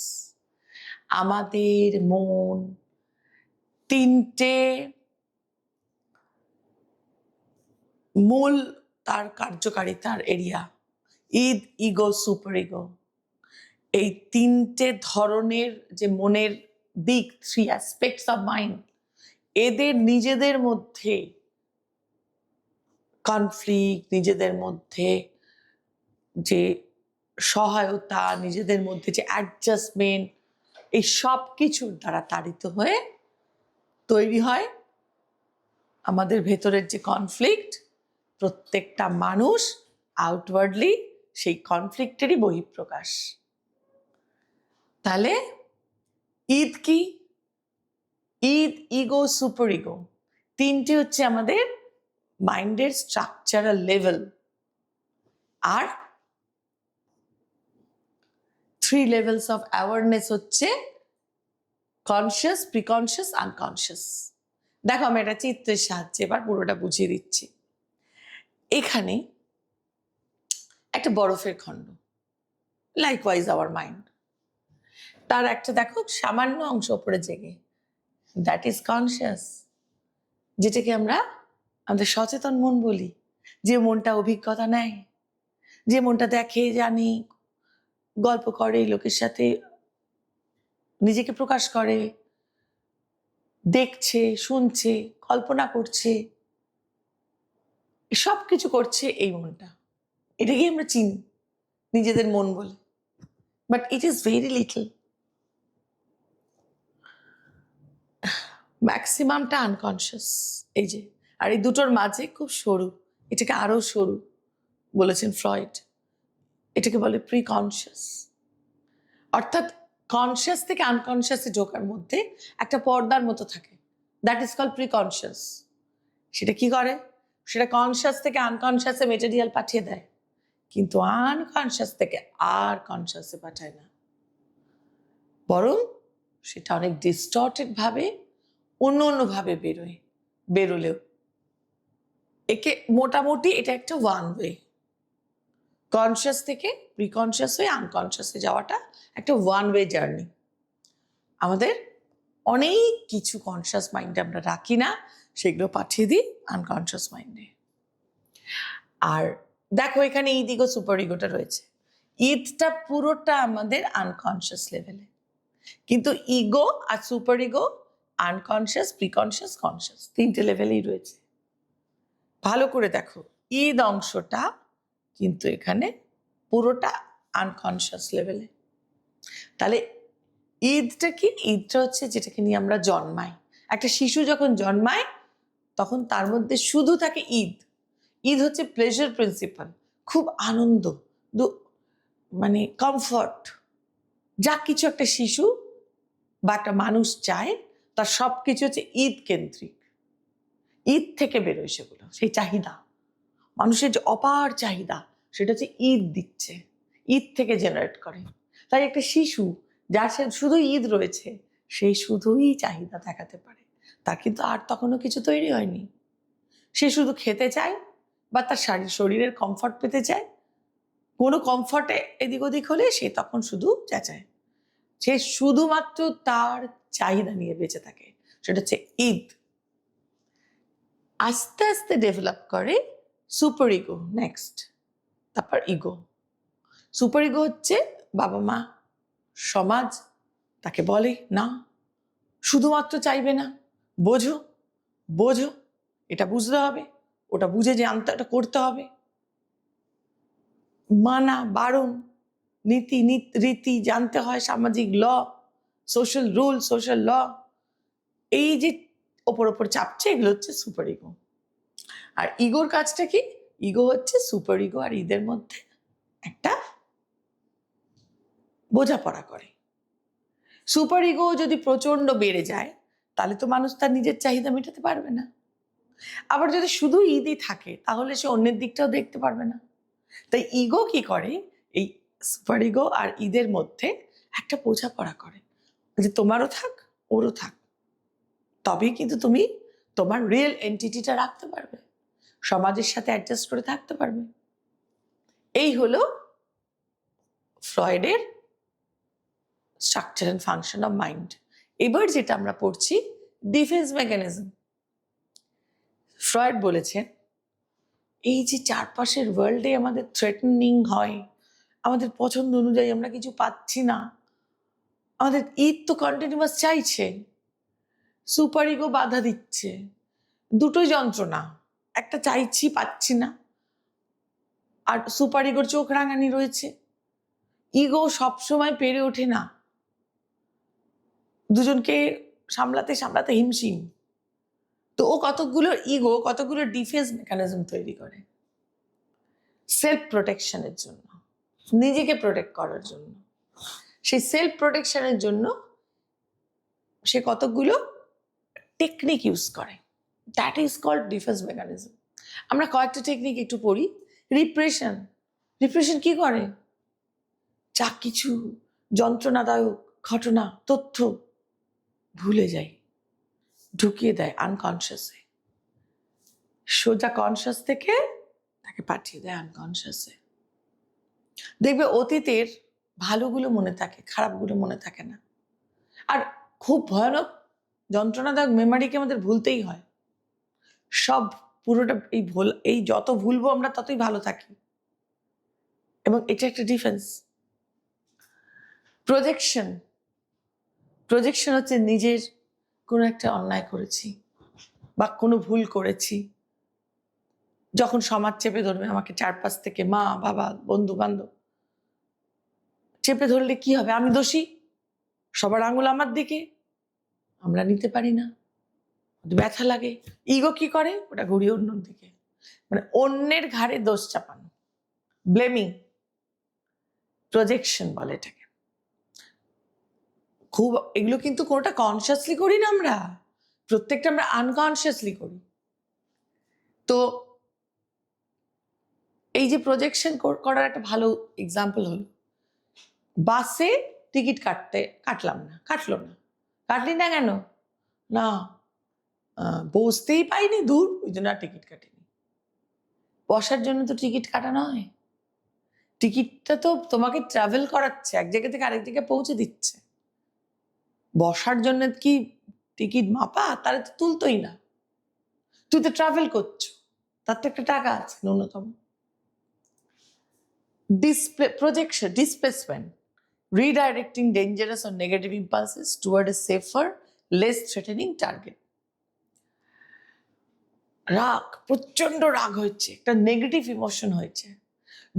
আমাদের মন তিনটে মূল তার কার্যকারিতার area, id, ego, super ego, এই তিনটে ধরনের যে মনের দিক, থ্রি অ্যাসপেক্টস অফ মাইন্ড, এদের নিজেদের মধ্যে কনফ্লিক্ট, নিজেদের মধ্যে যে সহায়তা, নিজেদের মধ্যে যে অ্যাডজাস্টমেন্ট, এই সব কিছুর দ্বারা তাড়িত হয়ে তৈরি হয় আমাদের ভেতরের যে কনফ্লিক্ট। প্রত্যেকটা মানুষ আউটওয়ার্ডলি সেই কনফ্লিক্টেরই বহিঃপ্রকাশ। তাহলে ঈদ কি? ঈদ, ইগো, সুপার ইগো, তিনটি হচ্ছে আমাদের মাইন্ডের স্ট্রাকচারাল লেভেল। আর 3 লেভেলস অফ অ্যাওয়ারনেস হচ্ছে কনসিয়াস, প্রিকনসিয়াস, আনকনসিয়াস। দেখো, আমি এটা চিত্রের সাহায্যে এবার পুরোটা বুঝিয়ে দিচ্ছি। এখানে একটা বরফের খণ্ড, লাইকওয়াইজ আওয়ার মাইন্ড, তার একটা দেখো সামান্য অংশ উপরে জেগে, দ্যাট ইজ কনসিয়াস, যেটাকে আমরা আমাদের সচেতন মন বলি। যে মনটা অভিজ্ঞতা নেয়, যে মনটা দেখে, জানি, গল্প করে, লোকের সাথে নিজেকে প্রকাশ করে, দেখছে, শুনছে, কল্পনা করছে, সব কিছু করছে এই মনটা। এটাকেই আমরা চিনি নিজেদের মন বলে, but it is very little. ম্যাক্সিমামটা আনকনসিয়াস, এই যে। আর এই দুটোর মাঝে খুব সরু, এটাকে আরো সরু বলেছেন ফ্রয়েড, এটাকে বলে প্রিকনসিয়াস। অর্থাৎ কনসিয়াস থেকে আনকনসিয়াসে ঢোকার মধ্যে একটা পর্দার মতো থাকে, দ্যাট ইজ কল প্রিকনসিয়াস। সেটা কি করে? সেটা কনসিয়াস থেকে আনকনসিয়াসে মেটেরিয়াল পাঠিয়ে দেয়, কিন্তু আনকনসিয়াস থেকে আর কনসিয়াসে পাঠায় না, বরং সেটা অনেক ডিস্টর্টেড ভাবে অন্যভাবে বেরোলেও একে মোটামুটি এটা একটা ওয়ান ওয়ে। কনসিয়াস থেকে প্রিকনসিয়াস হয়ে আনকনসিয়াসে যাওয়াটা একটা ওয়ান ওয়ে জার্নি। আমাদের অনেক কিছু কনসিয়াস মাইন্ডে আমরা রাখি না, সেগুলো পাঠিয়ে দিই আনকনসিয়াস মাইন্ডে। আর দেখো, এখানে ঈদ, ইগো, সুপার ইগোটা রয়েছে। ঈদটা পুরোটা আমাদের আনকনসিয়াস লেভেলে, কিন্তু ইগো আর সুপার ইগো আনকনসিয়াস, প্রিকনসিয়াস, কনসিয়াস, তিনটে লেভেলেই রয়েছে। ভালো করে দেখো, ঈদ অংশটা কিন্তু এখানে পুরোটা আনকনসিয়াস লেভেলে। তাহলে ঈদটা কি? ঈদটা হচ্ছে যেটাকে নিয়ে আমরা জন্মাই। একটা শিশু যখন জন্মায় তখন তার মধ্যে শুধু থাকে ঈদ। ঈদ হচ্ছে প্লেজার প্রিন্সিপাল, খুব আনন্দ, মানে কমফর্ট। যা কিছু একটা শিশু বা একটা মানুষ চায়, তার সব কিছু হচ্ছে ঈদ কেন্দ্রিক। ঈদ থেকে বেরোয় সেগুলো, সেই চাহিদা, মানুষের যে অপার চাহিদা, সেটা হচ্ছে ঈদ দিচ্ছে, ঈদ থেকে জেনারেট করে। তাই একটা শিশু যার শুধু ঈদ রয়েছে, সেই শুধুই চাহিদা দেখাতে পারে। তার কিন্তু আর তখনও কিছু তৈরি হয়নি। সে শুধু খেতে চায় বা তার শরীরের কমফর্ট পেতে চায়। কোনো কমফর্টে এদিক ওদিক হলে সে তখন শুধু চেঁচায়। সে শুধুমাত্র তার চাহিদা নিয়ে বেঁচে থাকে, সেটা হচ্ছে ঈদ। আস্তে আস্তে ডেভেলপ করে সুপার ইগো, নেক্সট, তারপর ইগো। সুপার ইগো হচ্ছে বাবা মা, সমাজ তাকে বলে না, শুধুমাত্র চাইবে না, বোঝো বোঝো, এটা বুঝতে হবে, ওটা বুঝে যে এটা করতে হবে। মানা, বারণ, নীতি রীতি জানতে হয়, সামাজিক ল, সোশ্যাল রুল, সোশ্যাল ল, এই যে ওপর চাপছে, এগুলো হচ্ছে সুপার ইগো। আর ইগোর কাজটা কি? ইগো হচ্ছে সুপার ইগো আর ঈদের মধ্যে একটা বোঝাপড়া করে। সুপার ইগো যদি প্রচন্ড বেড়ে যায় তাহলে তো মানুষ তার নিজের চাহিদা মেটাতে পারবে না। আবার যদি শুধু ঈদই থাকে তাহলে সে অন্যের দিকটাও দেখতে পারবে না। তাই ইগো কি করে, এই সুপার ইগো আর ঈদের মধ্যে একটা বোঝাপড়া করে যে তোমারও থাক ওরও থাক, তবেই কিন্তু তুমি তোমার রিয়েল এন্টিটিটা রাখতে পারবে, সমাজের সাথে অ্যাডজাস্ট করে থাকতে পারবে। এই হলো ফ্রয়েডের structure and function of mind. এবার যেটা আমরা পড়ছি, ডিফেন্স মেকানিজম। ফ্রয়েড বলেছেন এই যে চারপাশের ওয়ার্ল্ডে আমাদের থ্রেটেনিং হয়, আমাদের পছন্দ অনুযায়ী আমরা কিছু পাচ্ছি না, আমাদের ঈদ তো কন্টিনিউয়াস চাইছে, সুপার ইগো বাধা দিচ্ছে, দুটোই যন্ত্রণা, একটা চাইছি পাচ্ছি না, আর সুপার ইগোর চোখ রাঙানি রয়েছে। ইগো সবসময় পেরে ওঠে না, দুজনকে সামলাতে সামলাতে হিমশিম। তো ও কতগুলো ইগো, কতগুলো ডিফেন্স মেকানিজম তৈরি করে সেলফ প্রোটেকশনের জন্য, নিজেকে প্রোটেক্ট করার জন্য। সেই সেলফ প্রোটেকশনের জন্য সে কতগুলো টেকনিক ইউজ করে, that is called defence mechanism. আমরা কয়েকটা টেকনিক একটু পড়ি। রিপ্রেশন। রিপ্রেশন কি করে? যা কিছু যন্ত্রণাদায়ক ঘটনা, তথ্য ভুলে যায়, ঢুকিয়ে দেয় আনকনসিয়াসে, সোজা কনসিয়াস থেকে তাকে পাঠিয়ে দেয় আনকনসিয়াসে। দেখবে অতীতের ভালোগুলো মনে থাকে, খারাপগুলো মনে থাকে না। আর খুব ভয়ানক যন্ত্রণাদায়ক মেমারিকে আমাদের ভুলতেই হয়। সব পুরোটা এই যত ভুলবো আমরা ততই ভালো থাকি, এবং এটা একটা ডিফেন্স। প্রজেকশন। প্রজেকশন হচ্ছে নিজের কোনো একটা অন্যায় করেছি বা কোনো ভুল করেছি, যখন সমাজ চেপে ধরবে আমাকে, চারপাশ থেকে মা বাবা বন্ধু বান্ধব চেপে ধরলে কি হবে? আমি দোষী, সবার আঙুল আমার দিকে, আমরা নিতে পারি না, ব্যথা লাগে। ইগো কি করে? ওটা ঘুরিয়ে অন্যর দিকে, মানে অন্যের ঘাড়ে দোষ চাপানো, ব্লেমিং, প্রজেকশন বলে এটাকে। খুব এগুলো কিন্তু কোনোটা কনসিয়াসলি করি না আমরা, প্রত্যেকটা আমরা আনকনসিয়াসলি করি। তো এই যে প্রজেকশন করার একটা ভালো এক্সাম্পল হলো, বাসে টিকিট কাটলো না। কাটলি না কেন? না বসতেই পাইনি, দূর, ওই জন্য আর টিকিট কাটিনি। বসার জন্য তো টিকিট কাটা নয়, টিকিটটা তো তোমাকে ট্রাভেল করাচ্ছে, এক জায়গা থেকে আরেক জায়গায় পৌঁছে দিচ্ছে। বসার জন্য কি টিকিট মাপা? তারা তো তুলতোই না। তুই তো ট্রাভেল করছো, তার তো একটা টাকা আছে ন্যূনতম। Displacement, redirecting dangerous or negative impulses toward a safer, less threatening target. রাগ, প্রচন্ড রাগ হয়েছে, একটা নেগেটিভ ইমোশন হয়েছে,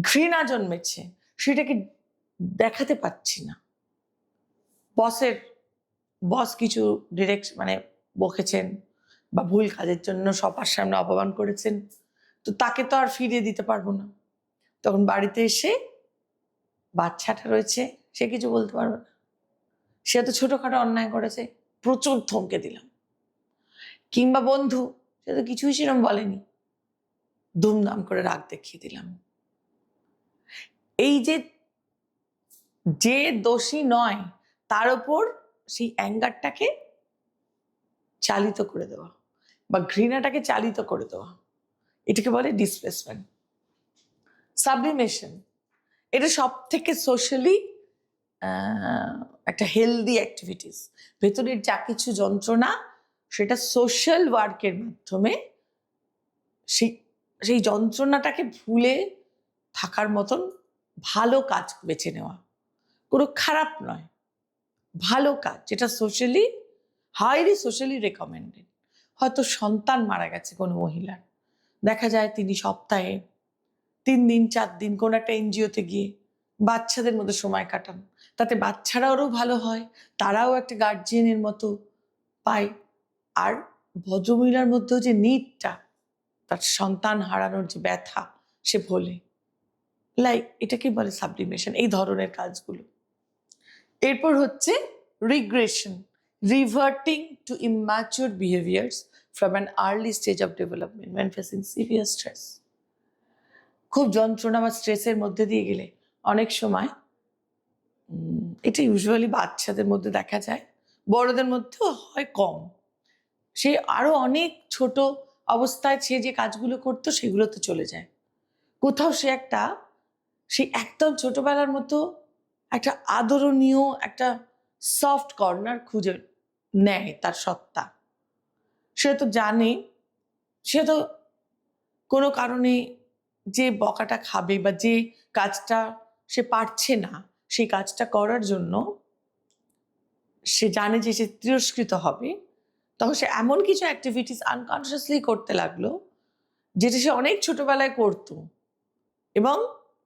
ঘৃণা জন্মেছে, সেটাকে দেখাতে পাচ্ছি না। বস কিছু বকেছেন বা ভুল কাজের জন্য সবার সামনে অপমান করেছেন, তো তাকে তো আর ফিরিয়ে দিতে পারবো না। তখন বাড়িতে এসে বাচ্চাটা রয়েছে, সে কিছু বলতে পারবে না, সে তো ছোটখাটো অন্যায় করেছে, প্রচুর থমকে দিলাম। কিংবা বন্ধু, সে তো কিছুই সেরকম বলেনি, ধুমধাম করে রাগ দেখিয়ে দিলাম। এই যে দোষী নয় তার উপর সেই অ্যাঙ্গারটাকে চালিত করে দেওয়া বা ঘৃণাটাকে চালিত করে দেওয়া, এটাকে বলে ডিসপ্লেসমেন্ট। সাবলিমেশন, এটা সব থেকে সোশ্যালি একটা হেলদি অ্যাক্টিভিটিস। ভেতরের যা কিছু যন্ত্রণা সেটা সোশ্যাল ওয়ার্কের মাধ্যমে সেই যন্ত্রণাটাকে ভুলে থাকার মতন ভালো কাজ বেছে নেওয়া, কোনো খারাপ নয়, ভালো কাজ যেটা হাইলি সোশ্যালি রেকমেন্ডেড। হয়তো সন্তান মারা গেছে কোনো মহিলার, দেখা যায় তিনি সপ্তাহে 3 দিন 4 দিন কোনো একটা এনজিওতে গিয়ে বাচ্চাদের মধ্যে সময় কাটান, তাতে বাচ্চারাও ভালো হয়, তারাও একটা গার্জিয়ানের মতো পায়। আর ভদ্রমহিলার মধ্যেও যে নিডটা, তার সন্তান হারানোর যে ব্যথা সে ভোলে, এটাকে বলে সাবলিমেশন, এই ধরনের কাজগুলো। এরপর হচ্ছে regression, reverting to immature behaviours from an early stage of development when facing severe stress। খুব যন্ত্রণা বা স্ট্রেসের মধ্যে দিয়ে গেলে অনেক সময় এটা ইউজুয়ালি বাচ্চাদের মধ্যে দেখা যায়, বড়দের মধ্যেও হয় কম। সে আরো অনেক ছোট অবস্থায় সে যে কাজগুলো করতো সেগুলোতে চলে যায়। কোথাও সে একদম ছোটবেলার মতো একটা আদরণীয় একটা সফট কর্নার খুঁজে নেয় তার সত্তা। সে তো জানে, সে তো কোনো কারণে যে বকাটা খাবে বা যে কাজটা সে পারছে না সেই কাজটা করার জন্য সে জানে যে সে তিরস্কৃত হবে, তখন সে এমন কিছু অ্যাক্টিভিটিস আনকনসিয়াসলি করতে লাগলো যেটা সে অনেক ছোটবেলায় করতো এবং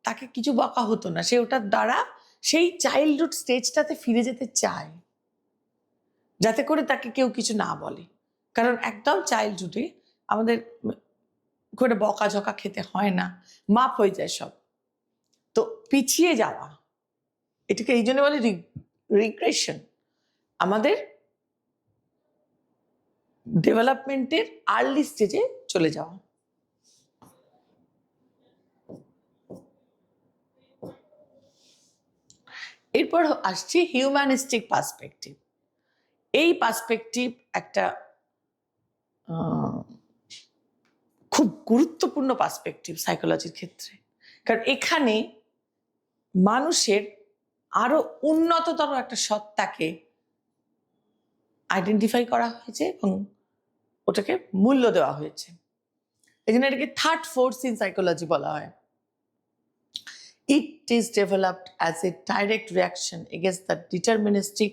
তাকে কিছু বকা হতো না, সে ওটার দ্বারা সেই চাইল্ডহুড স্টেজটাতে ফিরে যেতে চায়, যাতে করে তাকে কেউ কিছু না বলে। কারণ একদম চাইল্ডহুডে আমাদের করে বকাঝকা খেতে হয় না, মাপ হয়ে যায় সব। তো পিছিয়ে যাওয়া, এটাকে এই জন্য বলে রিগ্রেশন, আমাদের ডেভেলপমেন্টের আর্লি স্টেজে চলে যাওয়া। এরপর আসছি হিউম্যানিস্টিক পার্সপেক্টিভ। এই পার্সপেক্টিভ একটা খুব গুরুত্বপূর্ণ পার্সপেক্টিভ সাইকোলজির ক্ষেত্রে, কারণ এখানে মানুষের আরো উন্নততর একটা সত্তাকে আইডেন্টিফাই করা হয়েছে এবং ওটাকে মূল্য দেওয়া হয়েছে। এই জন্য এটাকে থার্ড ফোর্স ইন সাইকোলজি বলা হয়। It is developed as a direct reaction against the deterministic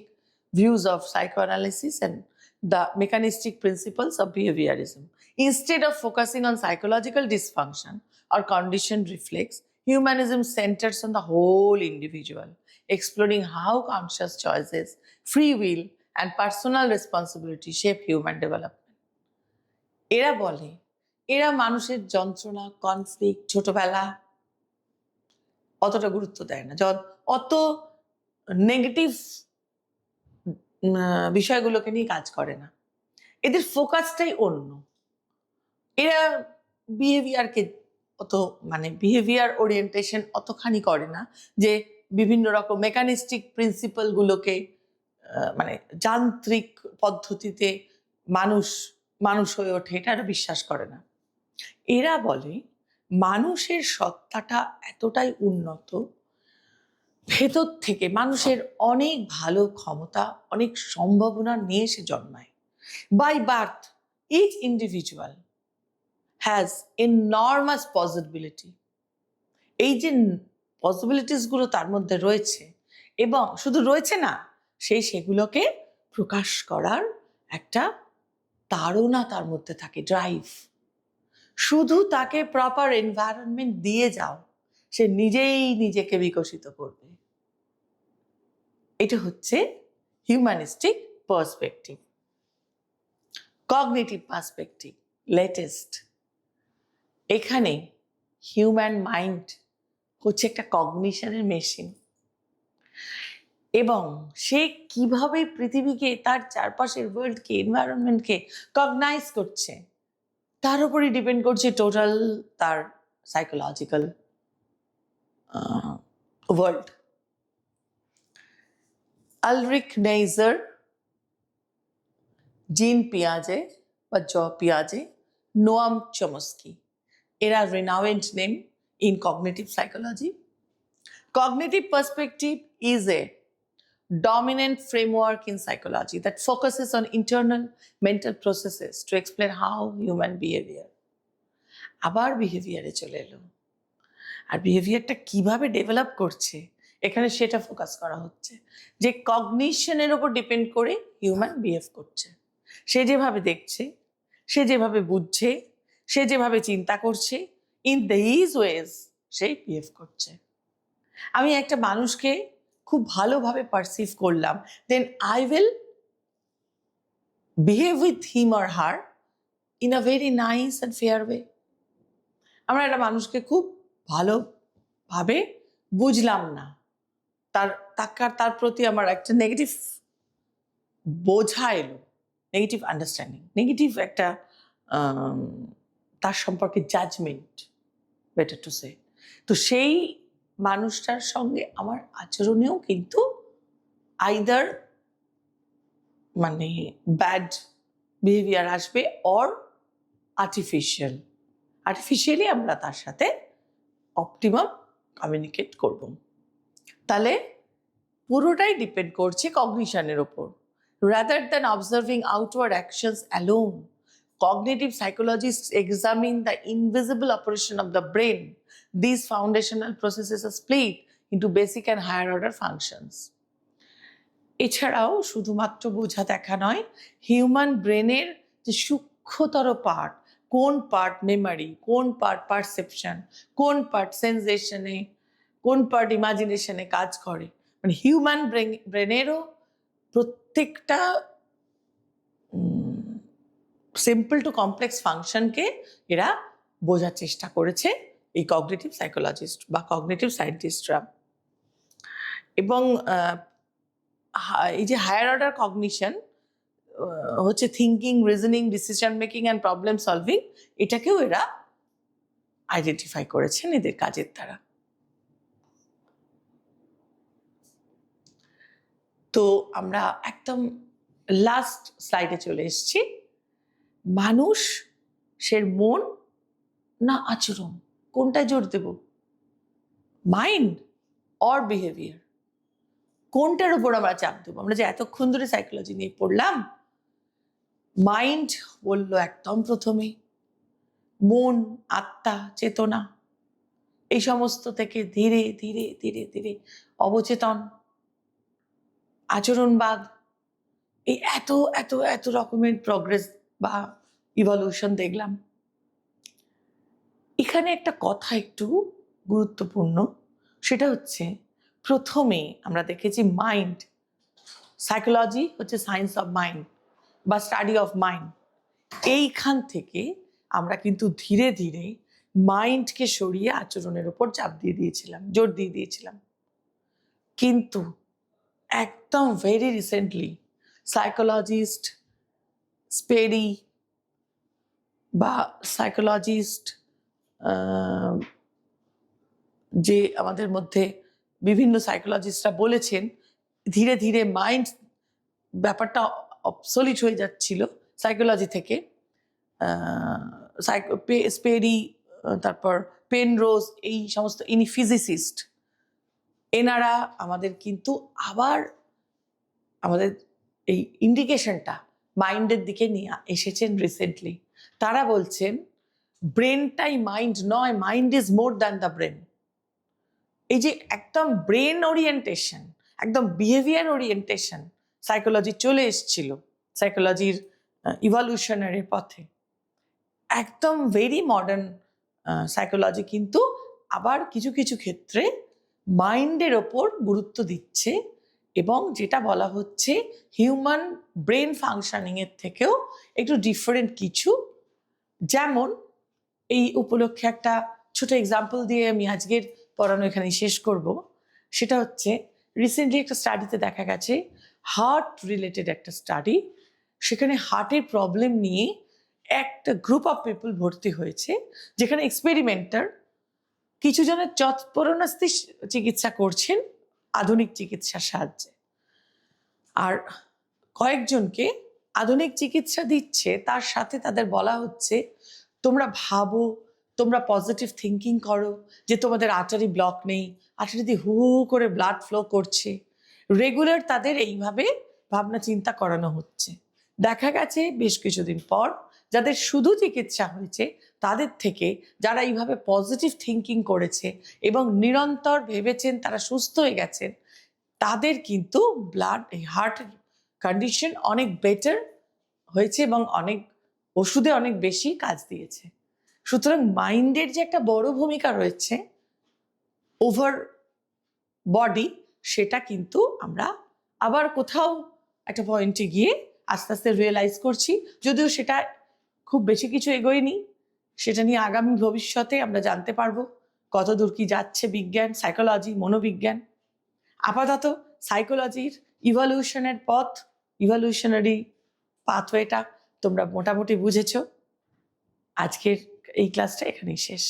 views of psychoanalysis and the mechanistic principles of behaviorism. Instead of focusing on psychological dysfunction or conditioned reflex, humanism centers on the whole individual, exploring how conscious choices, free will, and personal responsibility shape human development. এরা মানুষের যন্ত্রণা, conflict, ছোটবেলা অতটা গুরুত্ব দেয় না, অত negative বিষয়গুলোকে নিয়ে কাজ করে না, এদের ফোকাসটাই অন্য। এরা বিহেভিয়ারকে বিহেভিয়ার ওরিয়েন্টেশন অতখানি করে না যে বিভিন্ন রকম মেকানিস্টিক প্রিন্সিপালগুলোকে যান্ত্রিক পদ্ধতিতে মানুষ হয়ে ওঠে, এটা বিশ্বাস করে না। এরা বলে মানুষের সত্তাটা এতটাই উন্নত, ভেতর থেকে মানুষের অনেক ভালো ক্ষমতা, অনেক সম্ভাবনা নিয়ে সে জন্মায়। By birth each individual has enormous possibility. এই যে পসিবিলিটিসগুলো তার মধ্যে রয়েছে, এবং শুধু রয়েছে না, সেগুলোকে প্রকাশ করার একটা তাড়না তার মধ্যে থাকে, ড্রাইভ। শুধু তাকে প্রপার এনভায়রনমেন্ট দিয়ে যাও, সে নিজেই নিজেকে বিকশিত করবে। এটা হচ্ছে humanistic perspective. Cognitive perspective latest. এখানে হিউম্যান মাইন্ড হচ্ছে একটা কগনিশনের মেশিন, এবং সে কিভাবে পৃথিবীকে, তার চারপাশের ওয়ার্ল্ডকে, এনভায়রনমেন্টকে কগনাইজ করছে তার উপরই ডিপেন্ড করছে টোটাল তার সাইকোলজিক্যাল ওয়ার্ল্ড। আলরিক নেইজার জিন পিয়াজে বা পিয়াজে, নোয়াম চমস্কি, এরা renowned name in cognitive psychology. Cognitive perspective is a dominant framework in psychology that focuses on internal mental processes to explain how human behavior. আবার বিহেভিয়ারে চলে এলো, আর বিহেভিয়ারটা কিভাবে ডেভেলপ করছে এখানে সেটা ফোকাস করা হচ্ছে, যে কগনিশনের ওপর ডিপেন্ড করে হিউম্যান বিহেভ করছে। সে যেভাবে দেখছে, সে যেভাবে বুঝছে, সে যেভাবে চিন্তা করছে, ইন দিজ ওয়েজ সে বিহেভ করছে। আমি একটা মানুষকে খুব ভালোভাবে পারসিভ করলাম, then I will behave with him or her in a very nice and fair way. আমরা একটা মানুষকে খুব ভালোভাবে বুঝলাম না, তার প্রতি আমার একটা নেগেটিভ বোঝা এলো, নেগেটিভ আন্ডারস্ট্যান্ডিং, নেগেটিভ একটা তার সম্পর্কে জাজমেন্ট, বেটার টু সে। তো সেই মানুষটার সঙ্গে আমার আচরণেও কিন্তু আইদার মানে ব্যাড বিহেভিয়ার আসবে অর আর্টিফিশিয়ালি আমরা তার সাথে অপটিমাম কমিউনিকেট করব। তাহলে পুরোটাই ডিপেন্ড করছে কগনিশনের ওপর। Rather than observing outward actions alone, cognitive psychologists examine the invisible operation of the brain. These foundational processes are split into basic and higher order functions. এছাড়াও শুধুমাত্র বোঝা দেখা নয়, হিউম্যান ব্রেনের যে সূক্ষ্মতর পার্ট, কোন পার্ট মেমোরি, কোন পার্ট পারসেপশন, কোন পার্ট সেন্সেশনে, কোন পার্ট ইমাজিনেশনে কাজ করে, মানে হিউম্যান ব্রেনেরও প্রত্যেকটা সিম্পল টু কমপ্লেক্স ফাংশনকে এরা বোঝার চেষ্টা করেছে এই কগনিটিভ সাইকোলজিস্ট বা কগনিটিভ সায়েন্টিস্টরা। এবং এই যে হায়ার অর্ডার কগনিশন হচ্ছে thinking, reasoning, decision making and problem solving, এটাকেও এরা আইডেন্টিফাই করেছেন এদের কাজের দ্বারা। তো আমরা একদম লাস্ট স্লাইডে চলে এসেছি। মানুষ সে মন না আচরণ, কোনটায় জোর দেব? মাইন্ড অর বিহেভিয়ার, কোনটার উপর আমরা চাপ দেবো? আমরা যে এতক্ষণ ধরে সাইকোলজি নিয়ে পড়লাম, মাইন্ড বললো একদম প্রথমে, মন, আত্মা, চেতনা, এই সমস্ত থেকে ধীরে ধীরে ধীরে ধীরে অবচেতন, আচরণবাদ, এই এত এত এত রকমের প্রগ্রেস বা ইভলিউশন দেখলাম। এখানে একটা কথা একটু গুরুত্বপূর্ণ, সেটা হচ্ছে প্রথমে আমরা দেখেছি মাইন্ড, সাইকোলজি হচ্ছে সায়েন্স অফ মাইন্ড বা স্টাডি অফ মাইন্ড। এইখান থেকে আমরা কিন্তু ধীরে ধীরে মাইন্ডকে সরিয়ে আচরণের উপর চাপ দিয়ে দিয়েছিলাম, জোর দিয়ে দিয়েছিলাম। কিন্তু একদম ভেরি রিসেন্টলি সাইকোলজিস্ট স্পেরি বা সাইকোলজিস্ট যে আমাদের মধ্যে বিভিন্ন সাইকোলজিস্টরা বলেছেন, ধীরে ধীরে মাইন্ড ব্যাপারটা অবসলিট হয়ে যাচ্ছিল সাইকোলজি থেকে। স্পেরি, তারপর পেনরোজ, এই সমস্ত ইনি ফিজিসিস্ট, এনারা আমাদের কিন্তু আবার আমাদের এই ইন্ডিকেশনটা মাইন্ডের দিকে নিয়ে এসেছেন রিসেন্টলি। তারা বলছেন ব্রেনটাই মাইন্ড নয়, mind is more than the brain. এই যে একদম ব্রেন ওরিয়েন্টেশন, একদম বিহেভিয়ার ওরিয়েন্টেশন সাইকোলজি চলে এসেছিল সাইকোলজির ইভলিউশনারি পথে, একদম ভেরি মডার্ন সাইকোলজি কিন্তু আবার কিছু কিছু ক্ষেত্রে মাইন্ডের ওপর গুরুত্ব দিচ্ছে, এবং যেটা বলা হচ্ছে হিউম্যান ব্রেন ফাংশনিংয়ের থেকেও একটু ডিফারেন্ট কিছু। যেমন এই উপলক্ষে একটা ছোট এক্সাম্পল দিয়ে আমি আজকের পড়ানো এখানে শেষ করব। সেটা হচ্ছে রিসেন্টলি একটা স্টাডিতে দেখা গেছে, হার্ট রিলেটেড একটা স্টাডি, সেখানে হার্টের প্রবলেম নিয়ে একটা গ্রুপ অফ পিপল ভর্তি হয়েছে, যেখানে এক্সপেরিমেন্টার কিছু জনের চৎপরনাস্তি চিকিৎসা করছেন আধুনিক চিকিৎসার সাহায্যে, আর কয়েকজনকে আধুনিক চিকিৎসা দিচ্ছে, তার সাথে তাদের বলা হচ্ছে তোমরা ভাবো, তোমরা পজিটিভ থিঙ্কিং করো যে তোমাদের আর্টারি ব্লক নেই, আর্টারি দিয়ে হু হু করে ব্লাড ফ্লো করছে। রেগুলার তাদের এইভাবে ভাবনা চিন্তা করানো হচ্ছে। দেখা গেছে বেশ কিছুদিন পর যাদের শুধু চিকিৎসা হয়েছে তাদের থেকে যারা এইভাবে পজিটিভ থিঙ্কিং করেছে এবং নিরন্তর ভেবেছেন তারা সুস্থ হয়ে গেছেন, তাদের কিন্তু হার্ট কন্ডিশন অনেক বেটার হয়েছে এবং অনেক ওষুধে অনেক বেশি কাজ দিয়েছে। সুতরাং মাইন্ডের যে একটা বড় ভূমিকা রয়েছে ওভার বডি, সেটা কিন্তু আমরা আবার কোথাও একটা পয়েন্টে গিয়ে আস্তে আস্তে রিয়েলাইজ করছি, যদিও সেটা খুব বেশি কিছু এগোয়নি। সেটা নিয়ে আগামী ভবিষ্যতে আমরা জানতে পারবো কতদূর কি যাচ্ছে বিজ্ঞান, সাইকোলজি, মনোবিজ্ঞান। আপাতত সাইকোলজির ইভলিউশনের পথ, ইভলিউশনারি পাথওয়েটা তোমরা মোটামুটি বুঝেছো। আজকের এই ক্লাসটা এখানেই শেষ।